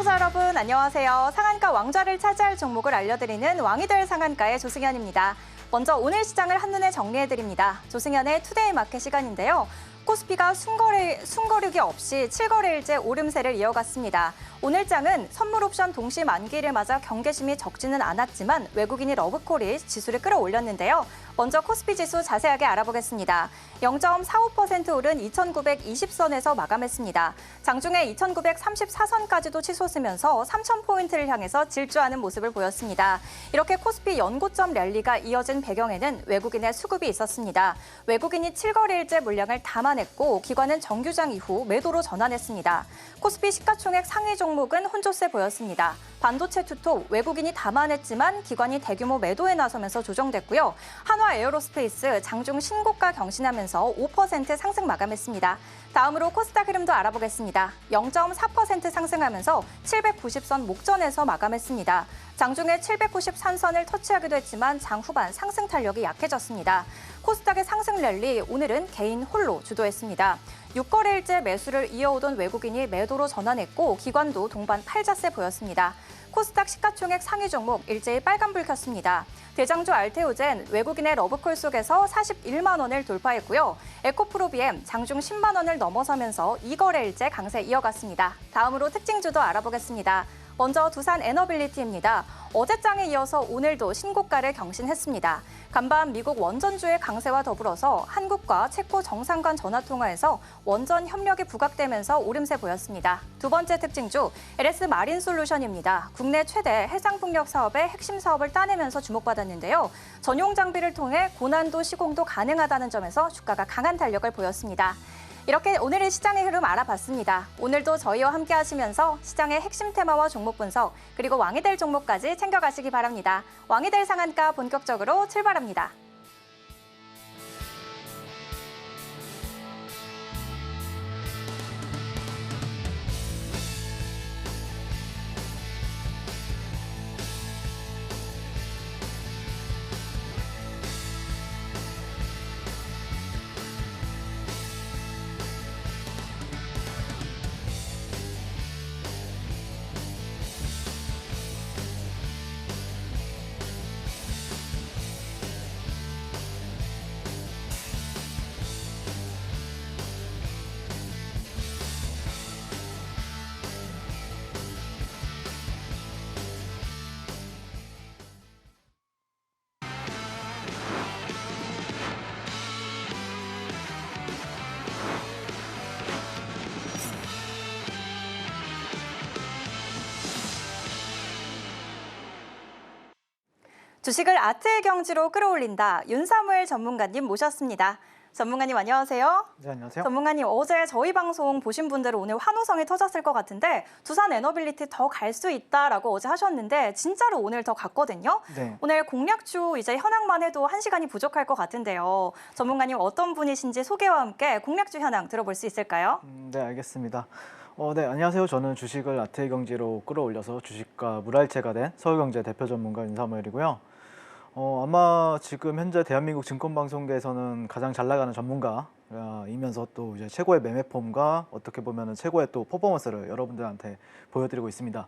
시청자 여러분 안녕하세요. 상한가 왕좌를 차지할 종목을 알려드리는 왕이 될 상한가의 조승현입니다. 먼저 오늘 시장을 한눈에 정리해드립니다. 조승현의 투데이 마켓 시간인데요. 코스피가 숨거리기 없이 7거래일째 오름세를 이어갔습니다. 오늘 장은 선물 옵션 동시 만기를 맞아 경계심이 적지는 않았지만 외국인이 러브콜이 지수를 끌어올렸는데요. 먼저 코스피 지수 자세하게 알아보겠습니다. 0.45% 오른 2,920선에서 마감했습니다. 장중에 2,934선까지도 치솟으면서 3,000포인트를 향해서 질주하는 모습을 보였습니다. 이렇게 코스피 연고점 랠리가 이어진 배경에는 외국인의 수급이 있었습니다. 외국인이 7거래일째 물량을 담아냈고 기관은 정규장 이후 매도로 전환했습니다. 코스피 시가총액 상위 종목은 혼조세 보였습니다. 반도체 투톱 외국인이 담아냈지만 기관이 대규모 매도에 나서면서 조정됐고요. 한화 에어로스페이스 장중 신고가 경신하면서 5% 상승 마감했습니다. 다음으로 코스닥 흐름도 알아보겠습니다. 0.4% 상승하면서 790선 목전에서 마감했습니다. 장중에 793선을 터치하기도 했지만 장 후반 상승 탄력이 약해졌습니다. 코스닥의 상승 랠리 오늘은 개인 홀로 주도했습니다. 6거래일째 매수를 이어오던 외국인이 매도로 전환했고 기관도 동반 팔자세 보였습니다. 코스닥 시가총액 상위 종목 일제히 빨간불 켰습니다. 대장주 알테오젠 외국인의 러브콜 속에서 41만 원을 돌파했고요. 에코프로비엠 장중 10만 원을 넘어서면서 2거래일째 강세 이어갔습니다. 다음으로 특징주도 알아보겠습니다. 먼저 두산 에너빌리티입니다. 어제 장에 이어서 오늘도 신고가를 경신했습니다. 간밤 미국 원전주의 강세와 더불어서 한국과 체코 정상간 전화통화에서 원전 협력이 부각되면서 오름세 보였습니다. 두 번째 특징주 LS 마린솔루션입니다. 국내 최대 해상풍력 사업의 핵심 사업을 따내면서 주목받았는데요. 전용 장비를 통해 고난도 시공도 가능하다는 점에서 주가가 강한 탄력을 보였습니다. 이렇게 오늘의 시장의 흐름 알아봤습니다. 오늘도 저희와 함께 하시면서 시장의 핵심 테마와 종목 분석, 그리고 왕이 될 종목까지 챙겨가시기 바랍니다. 왕이 될 상한가 본격적으로 출발합니다. 주식을 아트의 경지로 끌어올린다. 윤사무엘 전문가님 모셨습니다. 전문가님 안녕하세요. 네, 안녕하세요. 전문가님 어제 저희 방송 보신 분들은 오늘 환호성이 터졌을 것 같은데 두산 에너빌리티 더 갈 수 있다라고 어제 하셨는데 진짜로 오늘 더 갔거든요. 네. 오늘 공략주 이제 현황만 해도 1시간이 부족할 것 같은데요. 전문가님 어떤 분이신지 소개와 함께 공략주 현황 들어볼 수 있을까요? 네, 알겠습니다. 네, 안녕하세요. 저는 주식을 아트의 경지로 끌어올려서 주식과 물알체가 된 서울경제 대표 전문가 윤사무엘이고요. 아마 지금 현재 대한민국 증권방송계에서는 가장 잘 나가는 전문가이면서 또 이제 최고의 매매폼과 어떻게 보면 최고의 또 퍼포먼스를 여러분들한테 보여드리고 있습니다.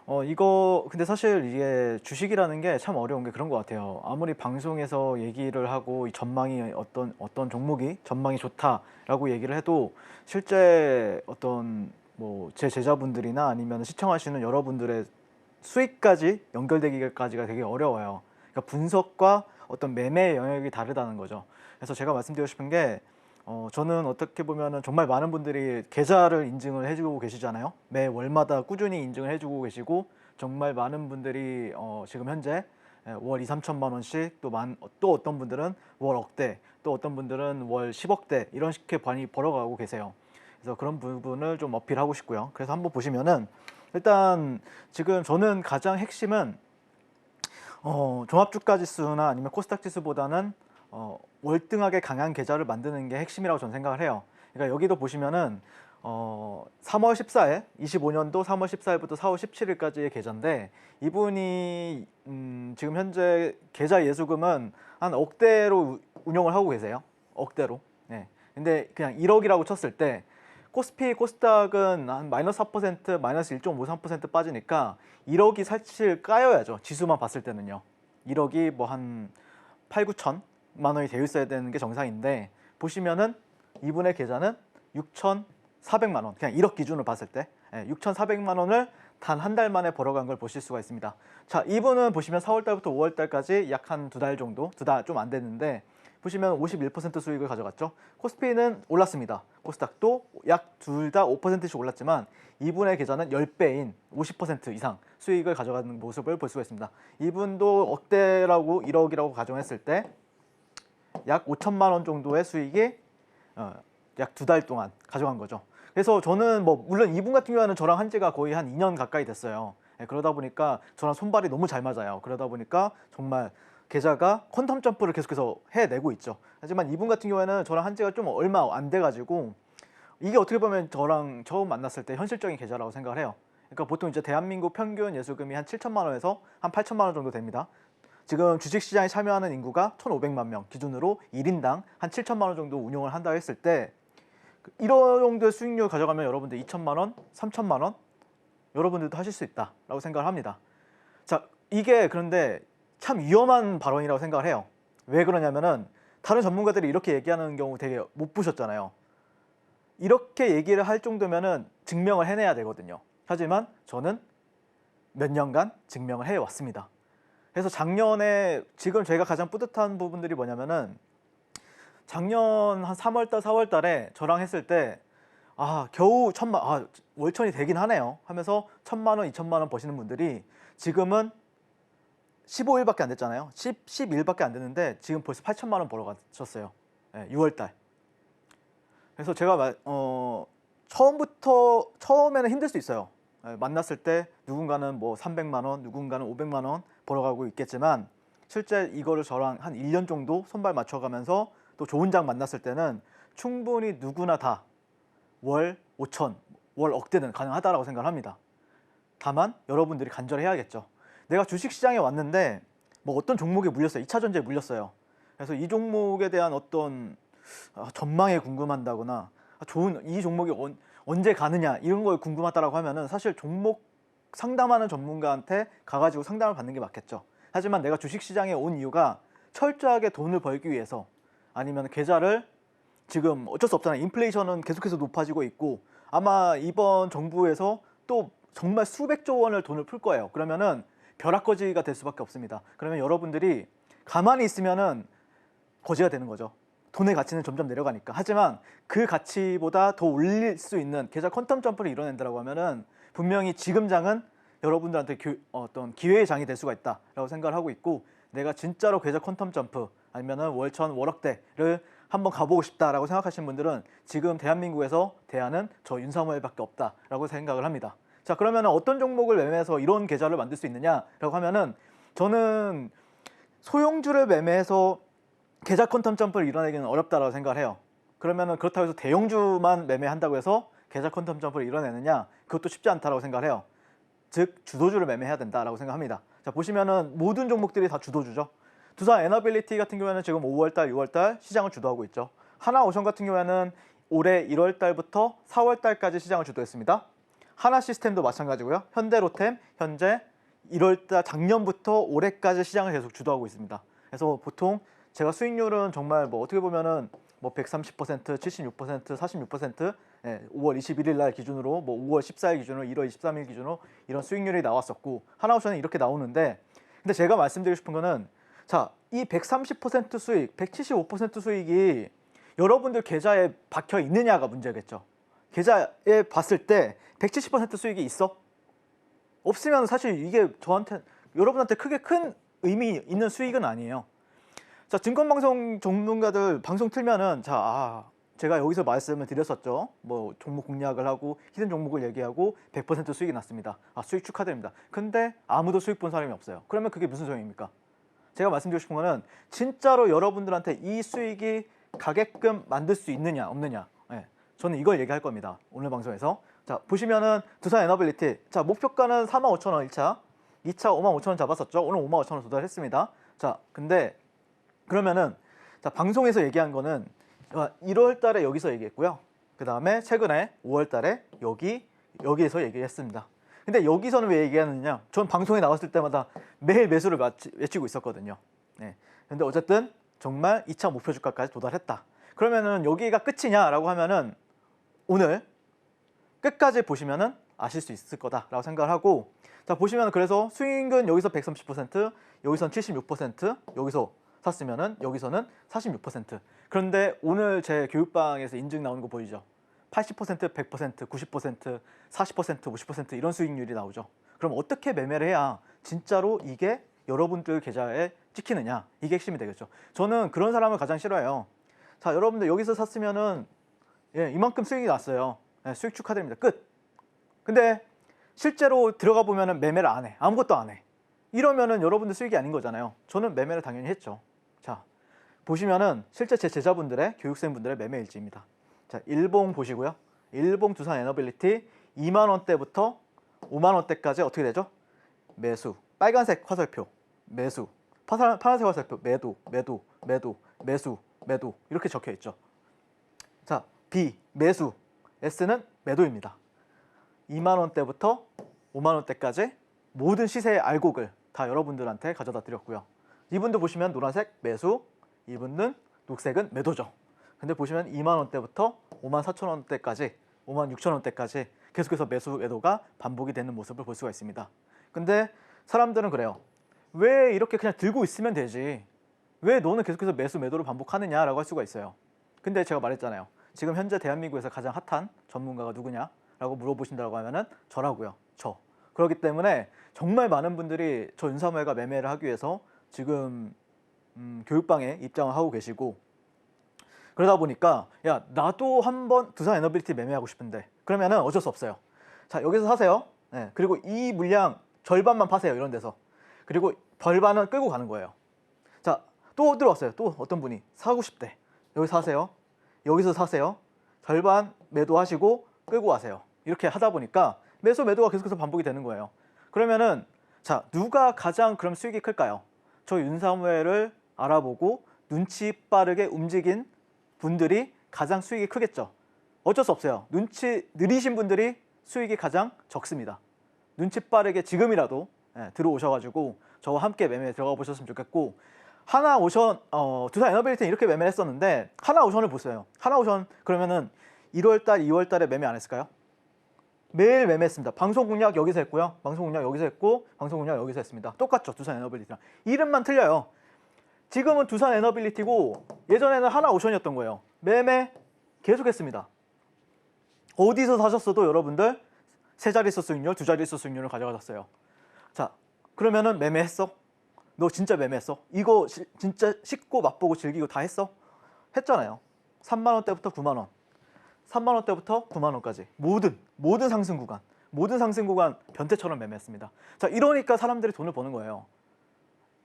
근데 사실 이게 주식이라는 게 참 어려운 게 그런 것 같아요. 아무리 방송에서 얘기를 하고 이 전망이 어떤 종목이 전망이 좋다라고 얘기를 해도 실제 어떤 뭐 제 제자분들이나 아니면 시청하시는 여러분들의 수익까지 연결되기까지가 되게 어려워요. 그러니까 분석과 어떤 매매의 영역이 다르다는 거죠. 그래서 제가 말씀드리고 싶은 게 저는 어떻게 보면은 정말 많은 분들이 계좌를 인증을 해주고 계시잖아요. 매 월마다 꾸준히 인증을 해주고 계시고 정말 많은 분들이 지금 현재 월 2, 3천만 원씩 또 어떤 분들은 월 억대, 또 어떤 분들은 월 10억대 이런 식의 많이 벌어가고 계세요. 그래서 그런 부분을 좀 어필하고 싶고요. 그래서 한번 보시면은 일단 지금 저는 가장 핵심은 종합주가 지수나 아니면 코스닥 지수보다는 월등하게 강한 계좌를 만드는 게 핵심이라고 저는 생각을 해요. 그러니까 여기도 보시면은 3월 14일, 25년도 3월 14일부터 4월 17일까지의 계좌인데 이분이 지금 현재 계좌 예수금은 한 억대로 운영을 하고 계세요. 억대로. 네. 근데 그냥 1억이라고 쳤을 때 코스피, 코스닥은 한 마이너스 4%, 마이너스 1.53% 빠지니까 1억이 사실 까여야죠. 지수만 봤을 때는요. 1억이 뭐 한 8, 9천만 원이 되어 있어야 되는 게 정상인데 보시면은 이분의 계좌는 6,400만 원, 그냥 1억 기준으로 봤을 때 6,400만 원을 단 한 달 만에 벌어간 걸 보실 수가 있습니다. 자, 이분은 보시면 4월 달부터 5월 달까지 약 한 두 달 정도, 두 달 좀 안 됐는데 보시면 51% 수익을 가져갔죠. 코스피는 올랐습니다. 코스닥도 약 둘 다 5%씩 올랐지만 이분의 계좌는 10배인 50% 이상 수익을 가져가는 모습을 볼 수가 있습니다. 이분도 억대라고 1억이라고 가정했을 때 약 5천만 원 정도의 수익이 약 두 달 동안 가져간 거죠. 그래서 저는 뭐 물론 이분 같은 경우에는 저랑 한 지가 거의 한 2년 가까이 됐어요. 그러다 보니까 저랑 손발이 너무 잘 맞아요. 그러다 보니까 정말 계좌가 퀀텀 점프를 계속해서 해내고 있죠. 하지만 이분 같은 경우에는 저랑 한 지가 좀 얼마 안 돼가지고 이게 어떻게 보면 저랑 처음 만났을 때 현실적인 계좌라고 생각을 해요. 그러니까 보통 이제 대한민국 평균 예수금이 한 7천만 원에서 한 8천만 원 정도 됩니다. 지금 주식시장에 참여하는 인구가 1,500만 명 기준으로 1인당 한 7천만 원 정도 운용을 한다 했을 때 이런 정도의 수익률 가져가면 여러분들 2천만 원, 3천만 원 여러분들도 하실 수 있다라고 생각을 합니다. 자, 이게 그런데 참 위험한 발언이라고 생각을 해요. 왜 그러냐면은 다른 전문가들이 이렇게 얘기하는 경우 되게 못 보셨잖아요. 이렇게 얘기를 할 정도면은 증명을 해내야 되거든요. 하지만 저는 몇 년간 증명을 해왔습니다. 그래서 작년에 지금 제가 가장 뿌듯한 부분들이 뭐냐면은 작년 한 3월달, 4월달에 저랑 했을 때 겨우 월천이 되긴 하네요 하면서 1,000만 원, 2천만 원 버시는 분들이 지금은 15일밖에 안 됐잖아요. 10일밖에 안 됐는데 지금 벌써 8천만 원 벌어가셨어요. 6월달. 그래서 제가 처음에는 힘들 수 있어요. 만났을 때 누군가는 뭐 300만 원, 누군가는 500만 원 벌어가고 있겠지만 실제 이거를 저랑 한 1년 정도 손발 맞춰가면서 또 좋은 장 만났을 때는 충분히 누구나 다 월 5천, 월 억대는 가능하다라고 생각을 합니다. 다만 여러분들이 간절해야겠죠. 내가 주식시장에 왔는데 뭐 어떤 종목에 물렸어요. 2차 전지에 물렸어요. 그래서 이 종목에 대한 어떤 전망이 궁금한다거나 이 종목이 언제 가느냐 이런 걸 궁금하다라고 하면은 사실 종목 상담하는 전문가한테 가가지고 상담을 받는 게 맞겠죠. 하지만 내가 주식시장에 온 이유가 철저하게 돈을 벌기 위해서 아니면 계좌를 지금 어쩔 수 없잖아요. 인플레이션은 계속해서 높아지고 있고 아마 이번 정부에서 또 정말 수백조 원을 돈을 풀 거예요. 그러면은 벼락거지가 될 수밖에 없습니다. 그러면 여러분들이 가만히 있으면은 거지가 되는 거죠. 돈의 가치는 점점 내려가니까. 하지만 그 가치보다 더 올릴 수 있는 계좌 퀀텀 점프를 이뤄낸다고 하면은 분명히 지금 장은 여러분들한테 어떤 기회의 장이 될 수가 있다라고 생각을 하고 있고 내가 진짜로 계좌 퀀텀 점프 아니면은 월천, 월억대를 한번 가보고 싶다라고 생각하시는 분들은 지금 대한민국에서 대안은 저 윤사모엘밖에 없다라고 생각을 합니다. 자, 그러면 어떤 종목을 매매해서 이런 계좌를 만들 수 있느냐라고 하면은 저는 소형주를 매매해서 계좌 퀀텀 점프를 이뤄내기는 어렵다라고 생각을 해요. 그러면은 그렇다고 해서 대형주만 매매한다고 해서 계좌 퀀텀 점프를 이뤄내느냐? 그것도 쉽지 않다라고 생각을 해요. 즉 주도주를 매매해야 된다라고 생각합니다. 자, 보시면은 모든 종목들이 다 주도주죠. 두산 에너빌리티 같은 경우에는 지금 5월달, 6월달 시장을 주도하고 있죠. 하나오션 같은 경우에는 올해 1월달부터 4월달까지 시장을 주도했습니다. 하나시스템도 마찬가지고요. 현대로템 현재 1월달 작년부터 올해까지 시장을 계속 주도하고 있습니다. 그래서 보통 제가 수익률은 정말 뭐 어떻게 보면은 뭐 130%, 76%, 46%, 5월 21일 날 기준으로 뭐 5월 14일 기준으로 1월 23일 기준으로 이런 수익률이 나왔었고 하나오션은 이렇게 나오는데 근데 제가 말씀드리고 싶은 거는 자, 이 130% 수익, 175% 수익이 여러분들 계좌에 박혀 있느냐가 문제겠죠. 계좌에 봤을 때 170% 수익이 있어? 없으면 사실 이게 여러분한테 크게 큰 의미 있는 수익은 아니에요. 자, 증권방송 전문가들 방송 틀면은 제가 여기서 말씀을 드렸었죠. 뭐 종목 공략을 하고 히든 종목을 얘기하고 100% 수익이 났습니다. 수익 축하드립니다. 근데 아무도 수익 본 사람이 없어요. 그러면 그게 무슨 소용입니까? 제가 말씀드리고 싶은 거는 진짜로 여러분들한테 이 수익이 가게끔 만들 수 있느냐 없느냐 저는 이걸 얘기할 겁니다. 오늘 방송에서. 자, 보시면은 두산 에너빌리티 자, 목표가는 45,000원 1차 2차 55,000원 잡았었죠. 오늘 55,000원 도달했습니다. 자, 근데 그러면은 자, 방송에서 얘기한 거는 1월 달에 여기서 얘기했고요. 그 다음에 최근에 5월 달에 여기에서 얘기했습니다. 근데 여기서는 왜 얘기하느냐? 전 방송에 나왔을 때마다 매일 매수를 외치고 있었거든요. 네. 근데 어쨌든 정말 2차 목표 주가까지 도달했다. 그러면은 여기가 끝이냐라고 하면은 오늘 끝까지 보시면은 아실 수 있을 거다라고 생각을 하고, 자 보시면 그래서 수익은 여기서 130%, 여기선 76%, 여기서 샀으면은 여기서는 46%. 그런데 오늘 제 교육방에서 인증 나오는 거 보이죠? 80%, 100%, 90%, 40%, 50% 이런 수익률이 나오죠. 그럼 어떻게 매매를 해야 진짜로 이게 여러분들 계좌에 찍히느냐, 이게 핵심이 되겠죠. 저는 그런 사람을 가장 싫어해요. 자 여러분들 여기서 샀으면은 이만큼 수익이 났어요. 수익 축하드립니다. 끝. 근데 실제로 들어가 보면은 매매를 안 해. 아무것도 안 해. 이러면은 여러분들 수익이 아닌 거잖아요. 저는 매매를 당연히 했죠. 자 보시면은 실제 제 제자분들의, 교육생분들의 매매 일지입니다. 자 일봉 보시고요. 일봉 두산 에너빌리티 2만 원대부터 5만 원대까지 어떻게 되죠? 매수. 빨간색 화살표 매수. 파란색 화살표 매도, 매도, 매도, 매수, 매도 이렇게 적혀 있죠. 자 B 매수, S는 매도입니다. 2만 원대부터 5만 원대까지 모든 시세의 알곡을 다 여러분들한테 가져다 드렸고요. 이분도 보시면 노란색 매수, 이분은 녹색은 매도죠. 근데 보시면 2만 원대부터 5만 4천 원대까지, 5만 6천 원대까지 계속해서 매수, 매도가 반복이 되는 모습을 볼 수가 있습니다. 근데 사람들은 그래요. 왜 이렇게 그냥 들고 있으면 되지? 왜 너는 계속해서 매수, 매도를 반복하느냐라고 할 수가 있어요. 근데 제가 말했잖아요. 지금 현재 대한민국에서 가장 핫한 전문가가 누구냐라고 물어보신다고 하면은 저라고요. 저. 그렇기 때문에 정말 많은 분들이 저 윤사모가 매매를 하기 위해서 지금 교육방에 입장을 하고 계시고, 그러다 보니까 야 나도 한번 두산 에너빌리티 매매하고 싶은데 그러면은 어쩔 수 없어요. 자 여기서 사세요. 네, 그리고 이 물량 절반만 파세요. 이런 데서. 그리고 절반은 끌고 가는 거예요. 자 또 들어왔어요. 또 어떤 분이 사고 싶대. 여기 사세요. 여기서 사세요. 절반 매도하시고 끌고 가세요. 이렇게 하다 보니까 매수 매도가 계속해서 반복이 되는 거예요. 그러면은 자 누가 가장 그럼 수익이 클까요? 저 윤사무엘을 알아보고 눈치 빠르게 움직인 분들이 가장 수익이 크겠죠. 어쩔 수 없어요. 눈치 느리신 분들이 수익이 가장 적습니다. 눈치 빠르게 지금이라도 들어오셔가지고 저와 함께 매매에 들어가 보셨으면 좋겠고, 하나오션 두산 에너빌리티는 이렇게 매매를 했었는데 하나오션을 보세요. 하나오션 그러면은 1월달, 2월달에 매매 안 했을까요? 매일 매매했습니다. 방송 공략 여기서 했고요. 방송 공략 여기서 했고, 방송 공략 여기서 했습니다. 똑같죠. 두산 에너빌리티랑 이름만 틀려요. 지금은 두산 에너빌리티고 예전에는 하나오션이었던 거예요. 매매 계속했습니다. 어디서 사셨어도 여러분들 세 자릿수 수익률, 두 자릿수 수익률을 가져가셨어요. 자 그러면은 매매했어? 너 진짜 매매했어? 이거 진짜 씻고 맛보고 즐기고 다 했어? 했잖아요. 3만 원대부터 9만 원, 3만 원대부터 9만 원까지 모든 상승 구간 변태처럼 매매했습니다. 자 이러니까 사람들이 돈을 버는 거예요.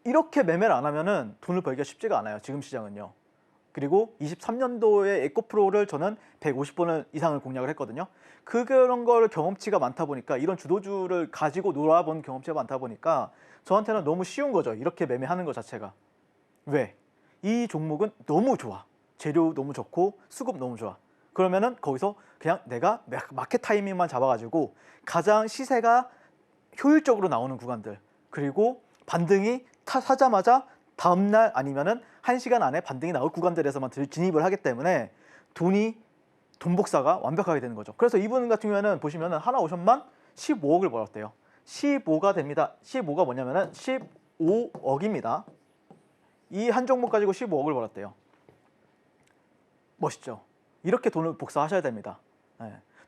이렇게 매매를 안 하면은 돈을 벌기가 쉽지가 않아요. 지금 시장은요. 그리고 23년도에 에코프로를 저는 150번 이상을 공략을 했거든요. 그런 걸 경험치가 많다 보니까, 이런 주도주를 가지고 놀아본 경험치가 많다 보니까 저한테는 너무 쉬운 거죠. 이렇게 매매하는 것 자체가. 왜? 이 종목은 너무 좋아. 재료 너무 좋고 수급 너무 좋아. 그러면은 거기서 그냥 내가 마켓 타이밍만 잡아가지고 가장 시세가 효율적으로 나오는 구간들, 그리고 반등이 사자마자 다음날 아니면은 1시간 안에 반등이 나올 구간들에서만 진입을 하기 때문에 돈 복사가 완벽하게 되는 거죠. 그래서 이분 같은 경우에는 보시면은 하나오션만 15억을 벌었대요. 15가 됩니다. 15가 뭐냐면은 15억입니다. 이 한 종목 가지고 15억을 벌었대요. 멋있죠? 이렇게 돈을 복사하셔야 됩니다.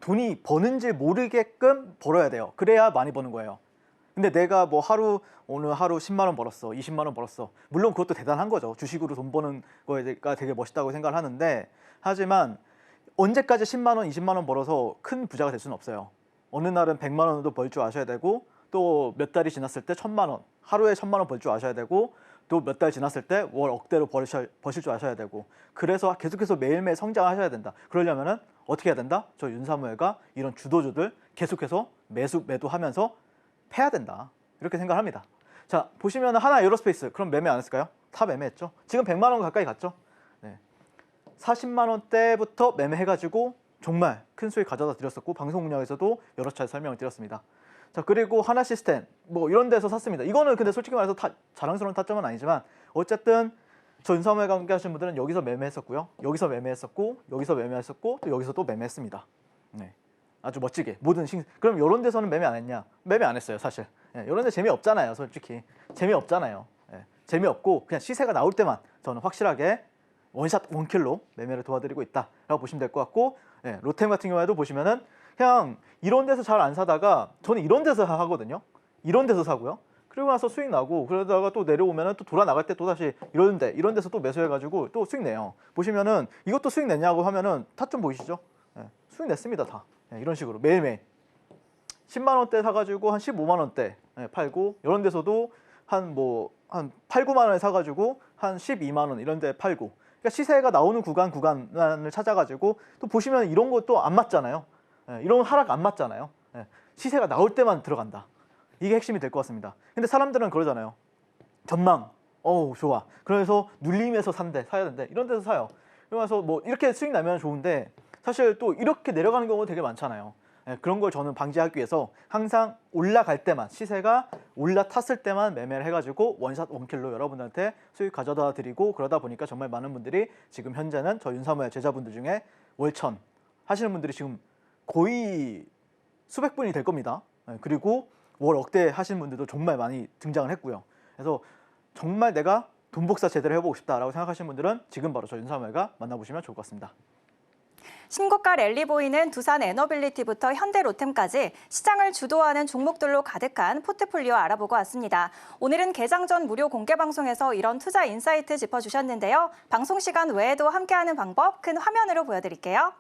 돈이 버는지 모르게끔 벌어야 돼요. 그래야 많이 버는 거예요. 근데 내가 뭐 오늘 하루 10만 원 벌었어, 20만 원 벌었어. 물론 그것도 대단한 거죠. 주식으로 돈 버는 거가 되게 멋있다고 생각을 하는데, 하지만 언제까지 10만 원, 20만 원 벌어서 큰 부자가 될 수는 없어요. 어느 날은 100만 원도 벌 줄 아셔야 되고, 또 몇 달이 지났을 때 1000만 원, 하루에 1000만 원 벌 줄 아셔야 되고, 또 몇 달 지났을 때 월 억대로 버실 줄 아셔야 되고, 그래서 계속해서 매일매일 성장하셔야 된다. 그러려면은 어떻게 해야 된다? 저 윤사무엘가 이런 주도주들 계속해서 매도하면서 패야 된다. 이렇게 생각합니다. 자, 보시면 하나 에어로스페이스, 그럼 매매 안 했을까요? 다 매매했죠. 지금 100만 원 가까이 갔죠. 40만 원대부터 매매해가지고 정말 큰 수익 가져다 드렸었고 방송 운영에서도 여러 차례 설명을 드렸습니다. 자, 그리고 하나 시스템 뭐 이런 데서 샀습니다. 이거는 근데 솔직히 말해서 자랑스러운 타점은 아니지만 어쨌든 저 윤사모에 관계 하시는 분들은 여기서 매매했었고요. 여기서 매매했었고 여기서 매매했었고 또 여기서 또 매매했습니다. 네. 아주 멋지게 모든 그럼 이런 데서는 매매 안 했냐? 매매 안 했어요, 사실. 예, 이런 데 재미없잖아요, 솔직히. 재미없잖아요. 예, 재미없고 그냥 시세가 나올 때만 저는 확실하게 원샷 원킬로 매매를 도와드리고 있다라고 보시면 될 것 같고, 예, 로템 같은 경우에도 보시면은 그냥 이런 데서 잘 안 사다가 저는 이런 데서 하거든요. 이런 데서 사고요. 그리고 나서 수익 나고 그러다가 또 내려오면은 또 돌아 나갈 때 또 다시 이런 데서 또 매수해가지고 또 수익 내요. 보시면은 이것도 수익 냈냐고 하면은 타점 보이시죠? 예, 수익 냈습니다 다. 예, 이런 식으로 매일매일 10만 원대 사가지고 한 15만 원대 팔고 이런 데서도 한 8, 9만 원에 사가지고 한 12만 원 이런 데 팔고, 그러니까 시세가 나오는 구간을 찾아가지고 또 보시면 이런 것도 안 맞잖아요. 예, 이런 하락 안 맞잖아요. 예, 시세가 나올 때만 들어간다. 이게 핵심이 될 것 같습니다. 근데 사람들은 그러잖아요. 전망, 어우 좋아. 그래서 눌림에서 사야 된대. 이런 데서 사요. 그러면서 뭐 이렇게 수익 나면 좋은데 사실 또 이렇게 내려가는 경우가 되게 많잖아요. 예, 그런 걸 저는 방지하기 위해서 항상 올라갈 때만, 시세가 올라탔을 때만 매매를 해가지고 원샷 원킬로 여러분들한테 수익 가져다 드리고, 그러다 보니까 정말 많은 분들이 지금 현재는 저 윤사모의 제자분들 중에 월천 하시는 분들이 지금 거의 수백 분이 될 겁니다. 예, 그리고 월 억대 하시는 분들도 정말 많이 등장을 했고요. 그래서 정말 내가 돈 복사 제대로 해보고 싶다라고 생각하시는 분들은 지금 바로 저 윤사모가 만나보시면 좋을 것 같습니다. 신고가 랠리 보이는 두산 에너빌리티부터 현대로템까지 시장을 주도하는 종목들로 가득한 포트폴리오 알아보고 왔습니다. 오늘은 개장 전 무료 공개 방송에서 이런 투자 인사이트 짚어주셨는데요. 방송 시간 외에도 함께하는 방법 큰 화면으로 보여드릴게요.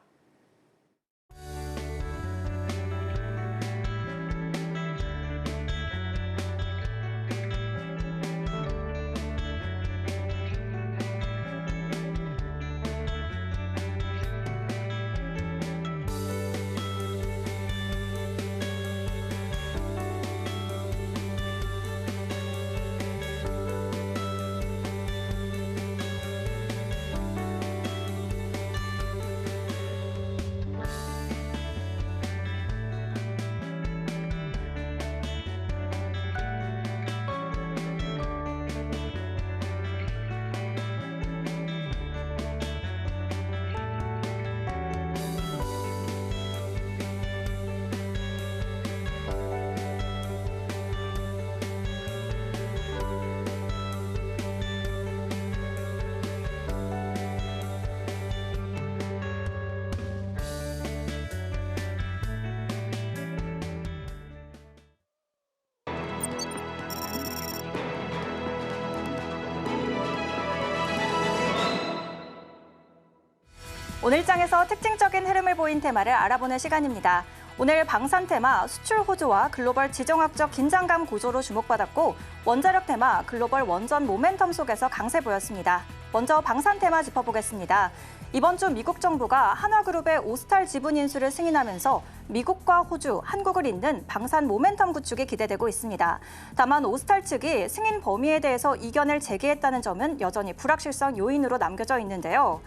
오늘 장에서 특징적인 흐름을 보인 테마를 알아보는 시간입니다. 오늘 방산 테마 수출 호조와 글로벌 지정학적 긴장감 고조로 주목받았고, 원자력 테마 글로벌 원전 모멘텀 속에서 강세 보였습니다. 먼저 방산 테마 짚어보겠습니다. 이번 주 미국 정부가 한화그룹의 오스탈 지분 인수를 승인하면서 미국과 호주, 한국을 잇는 방산 모멘텀 구축이 기대되고 있습니다. 다만 오스탈 측이 승인 범위에 대해서 이견을 제기했다는 점은 여전히 불확실성 요인으로 남겨져 있는데요.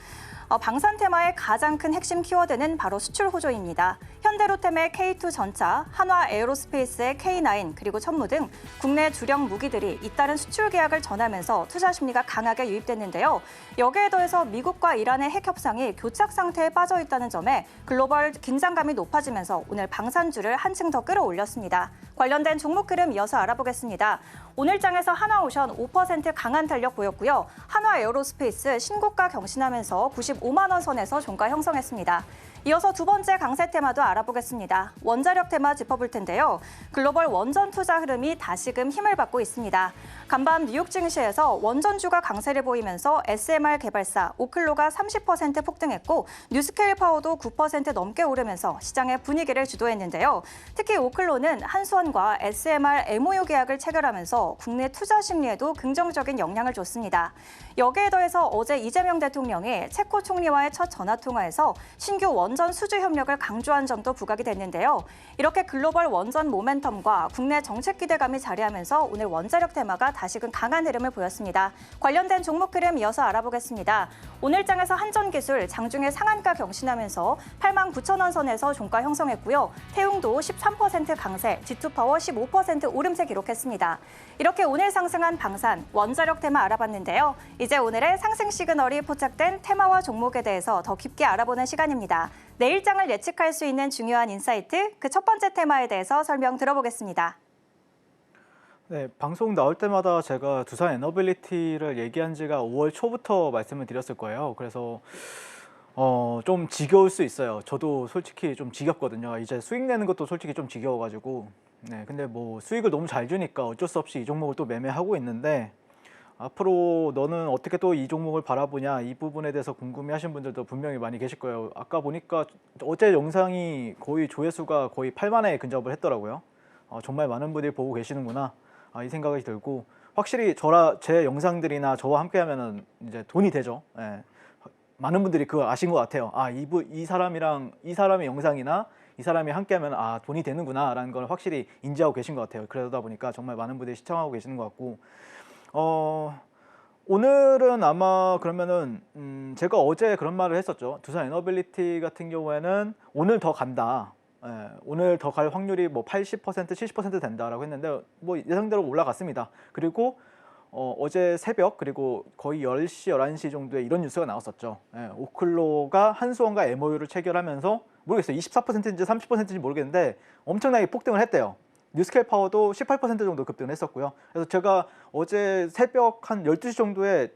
방산 테마의 가장 큰 핵심 키워드는 바로 수출 호조입니다. 현대로템의 K2 전차, 한화 에어로스페이스의 K9, 그리고 천무 등 국내 주력 무기들이 잇따른 수출 계약을 전하면서 투자 심리가 강하게 유입됐는데요. 여기에 더해서 미국과 이란의 핵 협상이 교착 상태에 빠져 있다는 점에 글로벌 긴장감이 높아지면서 오늘 방산주를 한층 더 끌어올렸습니다. 관련된 종목 흐름 이어서 알아보겠습니다. 오늘 장에서 한화오션 5% 강한 탄력 보였고요. 한화 에어로스페이스 신고가 경신하면서 95만 원 선에서 종가 형성했습니다. 이어서 두 번째 강세 테마도 알아보겠습니다. 원자력 테마 짚어볼 텐데요. 글로벌 원전 투자 흐름이 다시금 힘을 받고 있습니다. 간밤 뉴욕 증시에서 원전주가 강세를 보이면서 SMR 개발사 오클로가 30% 폭등했고, 뉴스케일 파워도 9% 넘게 오르면서 시장의 분위기를 주도했는데요. 특히 오클로는 한수원과 SMR MOU 계약을 체결하면서 국내 투자 심리에도 긍정적인 영향을 줬습니다. 여기에 더해서 어제 이재명 대통령이 체코 총리와의 첫 전화 통화에서 신규 원 원전 수주 협력을 강조한 점도 부각이 됐는데요. 이렇게 글로벌 원전 모멘텀과 국내 정책 기대감이 자리하면서 오늘 원자력 테마가 다시금 강한 흐름을 보였습니다. 관련된 종목 흐름 이어서 알아보겠습니다. 오늘 장에서 한전기술 장중에 상한가 경신하면서 89,000원 선에서 종가 형성했고요. 태웅도 13% 강세, G2파워 15% 오름세 기록했습니다. 이렇게 오늘 상승한 방산, 원자력 테마 알아봤는데요. 이제 오늘의 상승 시그널이 포착된 테마와 종목에 대해서 더 깊게 알아보는 시간입니다. 내일장을 예측할 수 있는 중요한 인사이트, 그 첫 번째 테마에 대해서 설명 들어보겠습니다. 네, 방송 나올 때마다 제가 두산 에너빌리티를 얘기한 지가 5월 초부터 말씀을 드렸을 거예요. 그래서 좀 지겨울 수 있어요. 저도 솔직히 좀 지겹거든요. 이제 수익 내는 것도 솔직히 좀 지겨워가지고. 네, 근데 뭐 수익을 너무 잘 주니까 어쩔 수 없이 이 종목을 또 매매하고 있는데, 앞으로 너는 어떻게 또 이 종목을 바라보냐, 이 부분에 대해서 궁금해하신 분들도 분명히 많이 계실 거예요. 아까 보니까 어제 영상이 거의 조회수가 거의 8만에 근접을 했더라고요. 정말 많은 분들이 보고 계시는구나, 이 생각이 들고, 확실히 제 영상들이나 저와 함께하면은 이제 돈이 되죠. 예. 많은 분들이 그거 아신 것 같아요. 이 사람의 영상이나 이 사람이 함께하면 돈이 되는구나라는 걸 확실히 인지하고 계신 것 같아요. 그러다 보니까 정말 많은 분들이 시청하고 계시는 것 같고, 오늘은 아마 그러면은 제가 어제 그런 말을 했었죠. 두산 에너빌리티 같은 경우에는 오늘 더 간다. 예, 오늘 더 갈 확률이 뭐 80%, 70% 된다라고 했는데 뭐 예상대로 올라갔습니다. 그리고 어제 새벽 그리고 거의 10시, 11시 정도에 이런 뉴스가 나왔었죠. 예, 오클로가 한수원과 MOU를 체결하면서 모르겠어요. 24%인지 30%인지 모르겠는데 엄청나게 폭등을 했대요. 뉴스케일 파워도 18% 정도 급등을 했었고요. 그래서 제가 어제 새벽 한 12시 정도에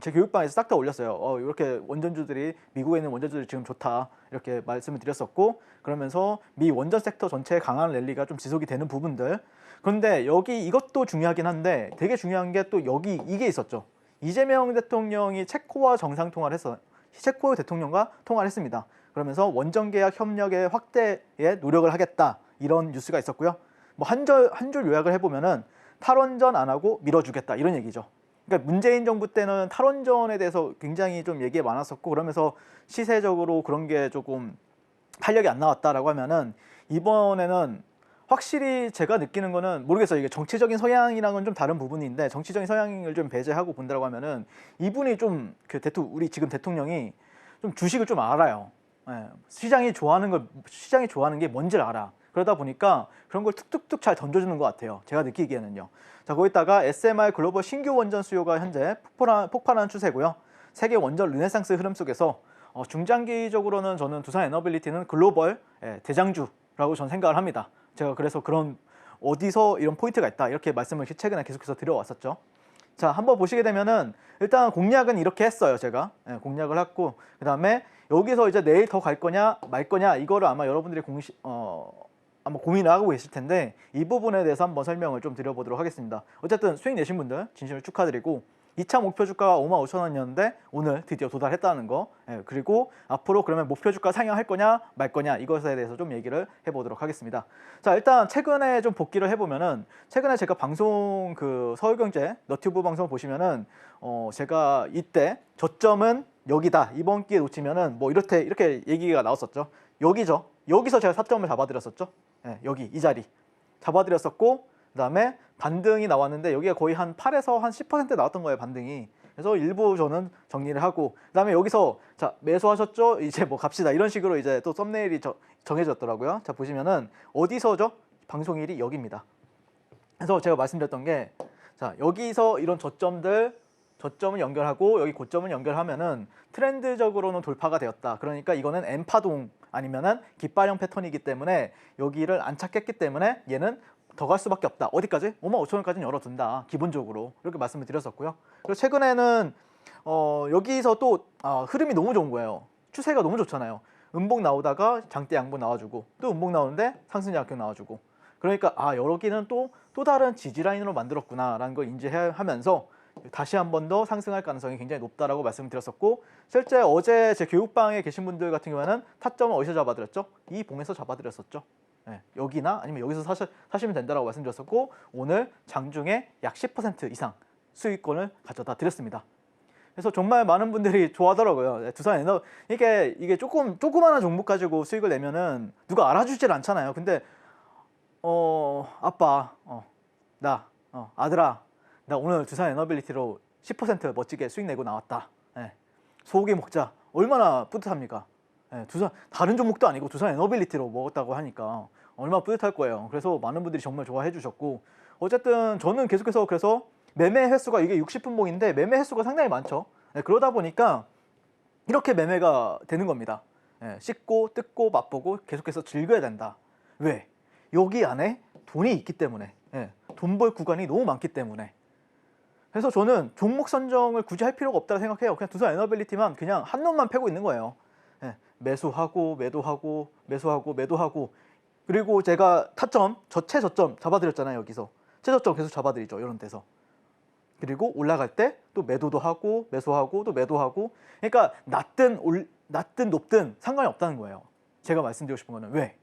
제 교육방에서 싹 다 올렸어요. 이렇게 원전주들이, 미국에 있는 원전주들이 지금 좋다, 이렇게 말씀을 드렸었고, 그러면서 미 원전 섹터 전체의 강한 랠리가 좀 지속이 되는 부분들. 그런데 여기 이것도 중요하긴 한데 되게 중요한 게 또 이게 있었죠. 이재명 대통령이 체코와 정상통화를 해서 체코 대통령과 통화를 했습니다. 그러면서 원전 계약 협력의 확대에 노력을 하겠다, 이런 뉴스가 있었고요. 뭐 한 줄 요약을 해보면은 탈원전 안 하고 밀어주겠다, 이런 얘기죠. 그러니까 문재인 정부 때는 탈원전에 대해서 굉장히 좀 얘기가 많았었고, 그러면서 시세적으로 그런 게 조금 탄력이 안 나왔다라고 하면은, 이번에는 확실히 제가 느끼는 거는, 모르겠어요. 이게 정치적인 성향이랑은 좀 다른 부분인데, 정치적인 성향을 좀 배제하고 본다라고 하면은 이분이 좀 우리 지금 대통령이 좀 주식을 좀 알아요. 예, 시장이 좋아하는 게 뭔지를 알아. 그러다 보니까 그런 걸 툭툭툭 잘 던져주는 것 같아요. 제가 느끼기에는요. 자, 거기다가 SMR 글로벌 신규 원전 수요가 현재 폭발하는 추세고요. 세계 원전 르네상스 흐름 속에서 중장기적으로는 저는 두산 에너빌리티는 글로벌 대장주라고 저는 생각을 합니다. 제가 그래서 그런 어디서 이런 포인트가 있다, 이렇게 말씀을 최근에 계속해서 드려왔었죠. 자, 한번 보시게 되면은 일단 공략은 이렇게 했어요. 제가 공략을 했고, 그 다음에 여기서 이제 내일 더 갈 거냐 말 거냐, 이거를 아마 여러분들이 아마 고민을 하고 계실 텐데, 이 부분에 대해서 한번 설명을 좀 드려보도록 하겠습니다. 어쨌든 수익 내신 분들 진심으로 축하드리고, 2차 목표 주가가 55,000원이었는데 오늘 드디어 도달했다는 거, 그리고 앞으로 그러면 목표 주가 상향할 거냐 말 거냐, 이것에 대해서 좀 얘기를 해보도록 하겠습니다. 자, 일단 최근에 좀 복기를 해보면은, 최근에 제가 방송 서울경제 너튜브 방송 보시면은 제가 이때 저점은 여기다, 이번 기회에 놓치면은 뭐 이렇게 얘기가 나왔었죠. 여기죠. 여기서 제가 4점을 잡아드렸었죠. 여기 이 자리 잡아드렸었고, 그 다음에 반등이 나왔는데 여기가 거의 한 8에서 한 10% 나왔던 거예요, 반등이. 그래서 일부 저는 정리를 하고, 그 다음에 여기서 자, 매수하셨죠? 이제 뭐 갑시다, 이런 식으로 이제 또 썸네일이 정해졌더라고요. 자, 보시면은 어디서죠? 방송일이 여기입니다. 그래서 제가 말씀드렸던 게, 자, 여기서 이런 저점을 연결하고 여기 고점을 연결하면은 트렌드적으로는 돌파가 되었다. 그러니까 이거는 N파동 아니면은 깃발형 패턴이기 때문에 여기를 안 찾겠기 때문에 얘는 더 갈 수밖에 없다. 어디까지? 55,000원까지는 열어둔다, 기본적으로. 이렇게 말씀을 드렸었고요. 그리고 최근에는 여기서 또 흐름이 너무 좋은 거예요. 추세가 너무 좋잖아요. 음봉 나오다가 장대 양봉 나와주고, 또 음봉 나오는데 상승 약격 나와주고. 그러니까 여기는 또 다른 지지 라인으로 만들었구나라는 걸 인지하면서 다시 한 번 더 상승할 가능성이 굉장히 높다라고 말씀드렸었고, 실제 어제 제 교육방에 계신 분들 같은 경우에는 타점을 어디서 잡아드렸죠? 이 봉에서 잡아드렸었죠. 여기나 아니면 여기서 사시면 된다라고 말씀드렸었고, 오늘 장중에 약 10% 이상 수익권을 가져다 드렸습니다. 그래서 정말 많은 분들이 좋아하더라고요. 네, 두산에너 이게 조그마한 종목 가지고 수익을 내면은 누가 알아주질 않잖아요. 근데 아빠, 아들아, 나 오늘 두산 에너빌리티로 10% 멋지게 수익 내고 나왔다. 예, 소고기 먹자. 얼마나 뿌듯합니까? 예, 다른 종목도 아니고 두산 에너빌리티로 먹었다고 하니까 얼마나 뿌듯할 거예요. 그래서 많은 분들이 정말 좋아해 주셨고, 어쨌든 저는 계속해서 그래서 매매 횟수가 이게 60분봉인데 매매 횟수가 상당히 많죠. 예, 그러다 보니까 이렇게 매매가 되는 겁니다. 예, 씹고 뜯고 맛보고 계속해서 즐겨야 된다. 왜? 여기 안에 돈이 있기 때문에, 예, 돈 벌 구간이 너무 많기 때문에. 그래서 저는 종목 선정을 굳이 할 필요가 없다고 생각해요. 그냥 두산 에너빌리티만 그냥 한 놈만 패고 있는 거예요. 예, 매수하고 매도하고 매수하고 매도하고, 그리고 제가 타점, 최저점 잡아드렸잖아요. 여기서 최저점 계속 잡아드리죠. 이런 데서. 그리고 올라갈 때 또 매도도 하고 매수하고 또 매도하고, 그러니까 낮든 높든 상관이 없다는 거예요. 제가 말씀드리고 싶은 거는, 왜?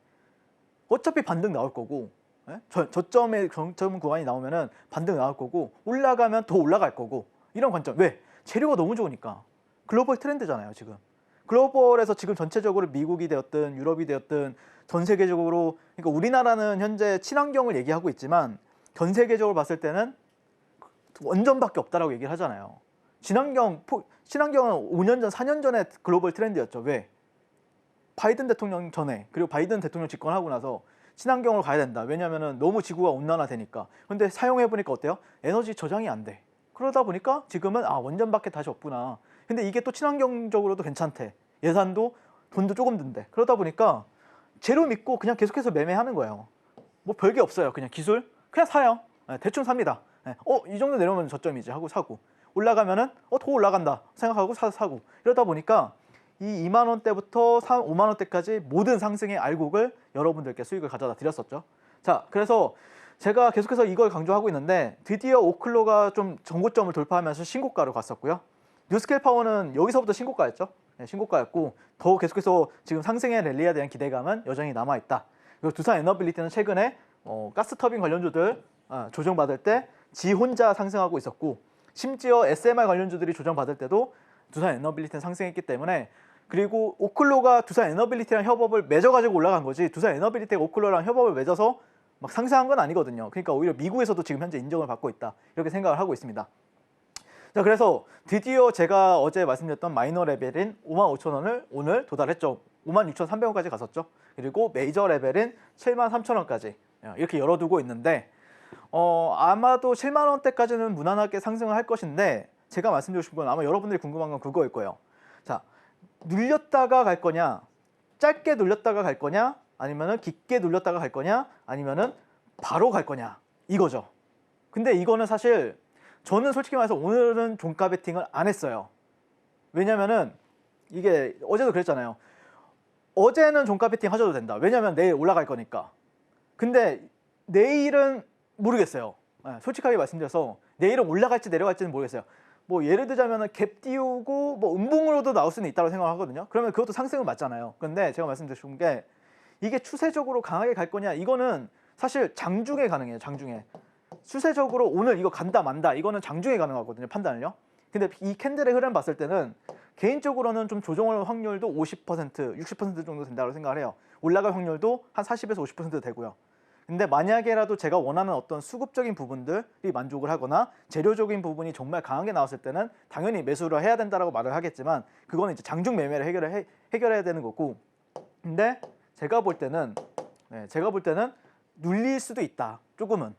어차피 반등 나올 거고, 예? 저점의 정점 구간이 나오면은 반등 나올 거고, 올라가면 더 올라갈 거고, 이런 관점. 왜? 재료가 너무 좋으니까. 글로벌 트렌드잖아요. 지금 글로벌에서 지금 전체적으로 미국이 되었든 유럽이 되었든 전 세계적으로, 그러니까 우리나라는 현재 친환경을 얘기하고 있지만 전 세계적으로 봤을 때는 원전밖에 없다라고 얘기를 하잖아요. 친환경은 5년 전, 4년 전에 글로벌 트렌드였죠. 왜? 바이든 대통령 전에, 그리고 바이든 대통령 집권하고 나서 친환경으로 가야 된다. 왜냐면은 너무 지구가 온난화되니까. 근데 사용해 보니까 어때요? 에너지 저장이 안 돼. 그러다 보니까 지금은 원전밖에 다시 없구나. 근데 이게 또 친환경적으로도 괜찮대. 예산도 돈도 조금 든대. 그러다 보니까 재료 믿고 그냥 계속해서 매매하는 거예요. 뭐 별게 없어요. 그냥 기술 그냥 사요. 대충 삽니다. 이 정도 내려오면 저점이지 하고 사고, 올라가면은 더 올라간다 생각하고 사고, 이러다 보니까 이 2만 원대부터 5만 원대까지 모든 상승의 알곡을 여러분들께 수익을 가져다 드렸었죠. 자, 그래서 제가 계속해서 이걸 강조하고 있는데, 드디어 오클로가 좀 전고점을 돌파하면서 신고가로 갔었고요. 뉴스케일 파워는 여기서부터 신고가였죠. 네, 신고가였고, 더 계속해서 지금 상승의 랠리에 대한 기대감은 여전히 남아있다. 그리고 두산 에너빌리티는 최근에 가스터빈 관련주들 조정받을 때 지 혼자 상승하고 있었고, 심지어 SMR 관련주들이 조정받을 때도 두산 에너빌리티는 상승했기 때문에, 그리고 오클로가 두산 에너빌리티랑 협업을 맺어가지고 올라간 거지, 두산 에너빌리티가 오클로랑 협업을 맺어서 막 상승한 건 아니거든요. 그러니까 오히려 미국에서도 지금 현재 인정을 받고 있다, 이렇게 생각을 하고 있습니다. 자, 그래서 드디어 제가 어제 말씀드렸던 마이너 레벨인 55,000원을 오늘 도달했죠. 56,300원까지 갔었죠. 그리고 메이저 레벨인 73,000원까지 이렇게 열어두고 있는데, 아마도 7만 원대까지는 무난하게 상승을 할 것인데, 제가 말씀드리고 싶은 건 아마 여러분들이 궁금한 건 그거일 거예요. 자, 눌렸다가 갈 거냐, 짧게 눌렸다가 갈 거냐, 아니면은 깊게 눌렸다가 갈 거냐, 아니면은 바로 갈 거냐, 이거죠. 근데 이거는 사실 저는 솔직히 말해서 오늘은 종가 베팅을 안 했어요. 왜냐면은 이게 어제도 그랬잖아요. 어제는 종가 베팅 하셔도 된다. 왜냐면 내일 올라갈 거니까. 근데 내일은 모르겠어요. 솔직하게 말씀드려서 내일은 올라갈지 내려갈지는 모르겠어요. 뭐 예를 들자면 갭 띄우고 뭐 음봉으로도 나올 수는 있다고 생각하거든요. 그러면 그것도 상승은 맞잖아요. 근데 제가 말씀드린 게, 이게 추세적으로 강하게 갈 거냐, 이거는 사실 장중에 가능해요. 장중에 추세적으로 오늘 이거 간다 만다, 이거는 장중에 가능하거든요, 판단을요. 근데 이 캔들의 흐름 봤을 때는 개인적으로는 좀 조정할 확률도 50%, 60% 정도 된다고 생각을 해요. 올라갈 확률도 한 40에서 50% 되고요. 근데 만약에라도 제가 원하는 어떤 수급적인 부분들이 만족을 하거나 재료적인 부분이 정말 강하게 나왔을 때는 당연히 매수를 해야 된다라고 말을 하겠지만, 그거는 이제 장중 매매를 해결해야 되는 거고. 근데 제가 볼 때는 눌릴 수도 있다. 조금은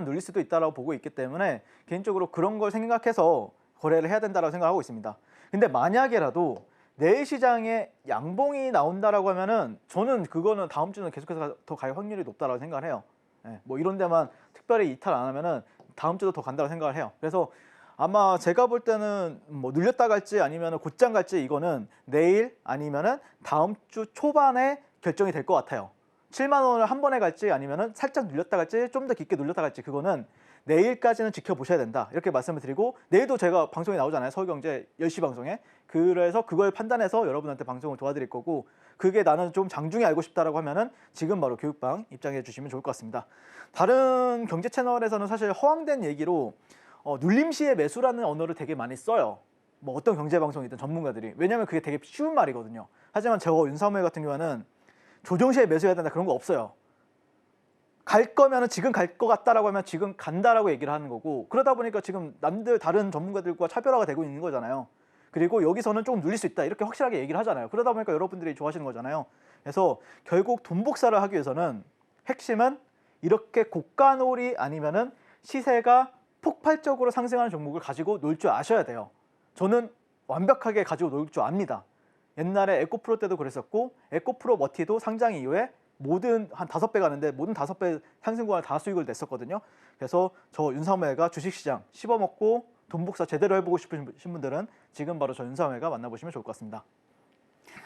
눌릴 수도 있다라고 보고 있기 때문에 개인적으로 그런 걸 생각해서 거래를 해야 된다라고 생각하고 있습니다. 근데 만약에라도 내일 시장에 양봉이 나온다라고 하면은 저는 그거는 다음 주는 계속해서 더 갈 확률이 높다라고 생각을 해요. 뭐 이런 데만 특별히 이탈 안 하면은 다음 주도 더 간다고 생각을 해요. 그래서 아마 제가 볼 때는 뭐 눌렸다 갈지 아니면은 곧장 갈지, 이거는 내일 아니면은 다음 주 초반에 결정이 될 것 같아요. 7만 원을 한 번에 갈지 아니면은 살짝 눌렸다 갈지 좀 더 깊게 눌렸다 갈지, 그거는 내일까지는 지켜보셔야 된다, 이렇게 말씀을 드리고, 내일도 제가 방송에 나오잖아요. 서울경제 10시 방송에. 그래서 그걸 판단해서 여러분한테 방송을 도와드릴 거고, 그게 나는 좀 장중에 알고 싶다라고 하면은 지금 바로 교육방 입장해 주시면 좋을 것 같습니다. 다른 경제 채널에서는 사실 허황된 얘기로 눌림시에 매수라는 언어를 되게 많이 써요. 뭐 어떤 경제 방송이든 전문가들이. 왜냐면 그게 되게 쉬운 말이거든요. 하지만 저 윤사무엘 같은 경우는 조정시에 매수해야 된다 그런 거 없어요. 갈 거면은 지금 갈 것 같다라고 하면 지금 간다라고 얘기를 하는 거고, 그러다 보니까 지금 남들 다른 전문가들과 차별화가 되고 있는 거잖아요. 그리고 여기서는 조금 눌릴 수 있다 이렇게 확실하게 얘기를 하잖아요. 그러다 보니까 여러분들이 좋아하시는 거잖아요. 그래서 결국 돈 복사를 하기 위해서는 핵심은 이렇게 고가놀이 아니면은 시세가 폭발적으로 상승하는 종목을 가지고 놀 줄 아셔야 돼요. 저는 완벽하게 가지고 놀 줄 압니다. 옛날에 에코프로 때도 그랬었고, 에코프로 머티도 상장 이후에 모든 한 5배 가는데 모든 5배 상승 구간을 다 수익을 냈었거든요. 그래서 저 윤사무엘가 주식시장 씹어먹고 돈 복사 제대로 해보고 싶으신 분들은 지금 바로 저 윤사무엘가 만나보시면 좋을 것 같습니다.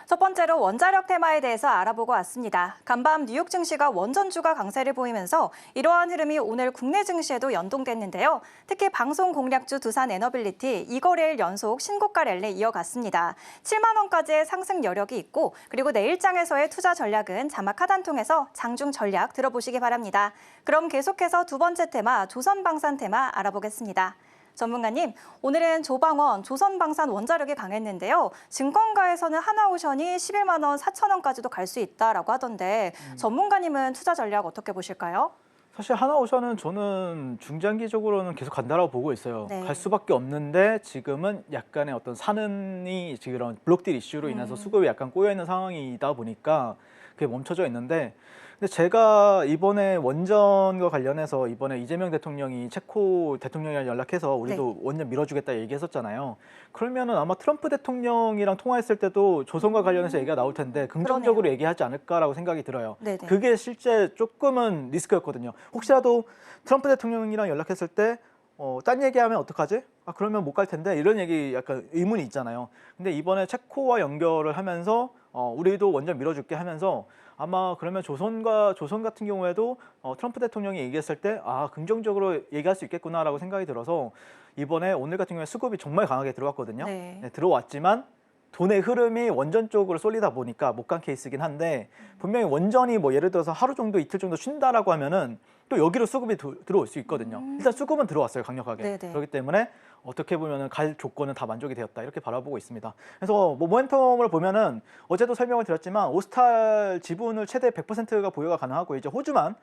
첫 번째로 원자력 테마에 대해서 알아보고 왔습니다. 간밤 뉴욕 증시가 원전주가 강세를 보이면서 이러한 흐름이 오늘 국내 증시에도 연동됐는데요. 특히 방송 공략주 두산 에너빌리티 2거래일 연속 신고가 랠리 이어갔습니다. 7만 원까지의 상승 여력이 있고, 그리고 내일장에서의 투자 전략은 자막 하단 통해서 장중 전략 들어보시기 바랍니다. 그럼 계속해서 두 번째 테마 조선방산 테마 알아보겠습니다. 전문가님, 오늘은 조방원, 조선방산 원자력이 강했는데요. 증권가에서는 하나오션이 11만 원, 4천 원까지도 갈 수 있다라고 하던데 전문가님은 투자 전략 어떻게 보실까요? 사실 하나오션은 저는 중장기적으로는 계속 간다라고 보고 있어요. 네. 갈 수밖에 없는데 지금은 약간의 어떤 산은이 지금 이런 블록딜 이슈로 인해서 수급이 약간 꼬여있는 상황이다 보니까 그게 멈춰져 있는데, 근데 제가 이번에 원전과 관련해서 이번에 이재명 대통령이 체코 대통령이랑 연락해서 우리도 원전 밀어주겠다 얘기했었잖아요. 그러면은 아마 트럼프 대통령이랑 통화했을 때도 조선과 관련해서 얘기가 나올 텐데 긍정적으로 그러네요. 얘기하지 않을까라고 생각이 들어요. 네네. 그게 실제 조금은 리스크였거든요. 혹시라도 트럼프 대통령이랑 연락했을 때 딴 얘기하면 어떡하지? 아, 그러면 못 갈 텐데 이런 얘기 약간 의문이 있잖아요. 근데 이번에 체코와 연결을 하면서 우리도 원전 밀어줄게 하면서 아마 그러면 조선 같은 경우에도 트럼프 대통령이 얘기했을 때 아, 긍정적으로 얘기할 수 있겠구나라고 생각이 들어서 이번에 오늘 같은 경우에 수급이 정말 강하게 들어왔거든요. 네. 네, 들어왔지만 돈의 흐름이 원전 쪽으로 쏠리다 보니까 못 간 케이스긴 한데, 분명히 원전이 뭐 예를 들어서 하루 정도 이틀 정도 쉰다라고 하면은 또 여기로 수급이 들어올 수 있거든요. 일단 수급은 들어왔어요, 강력하게. 네네. 그렇기 때문에 어떻게 보면은 갈 조건은 다 만족이 되었다 이렇게 바라보고 있습니다. 그래서 뭐 모멘텀을 보면은 어제도 설명을 드렸지만 오스탈 지분을 최대 100%가 보유가 가능하고 이제 호주만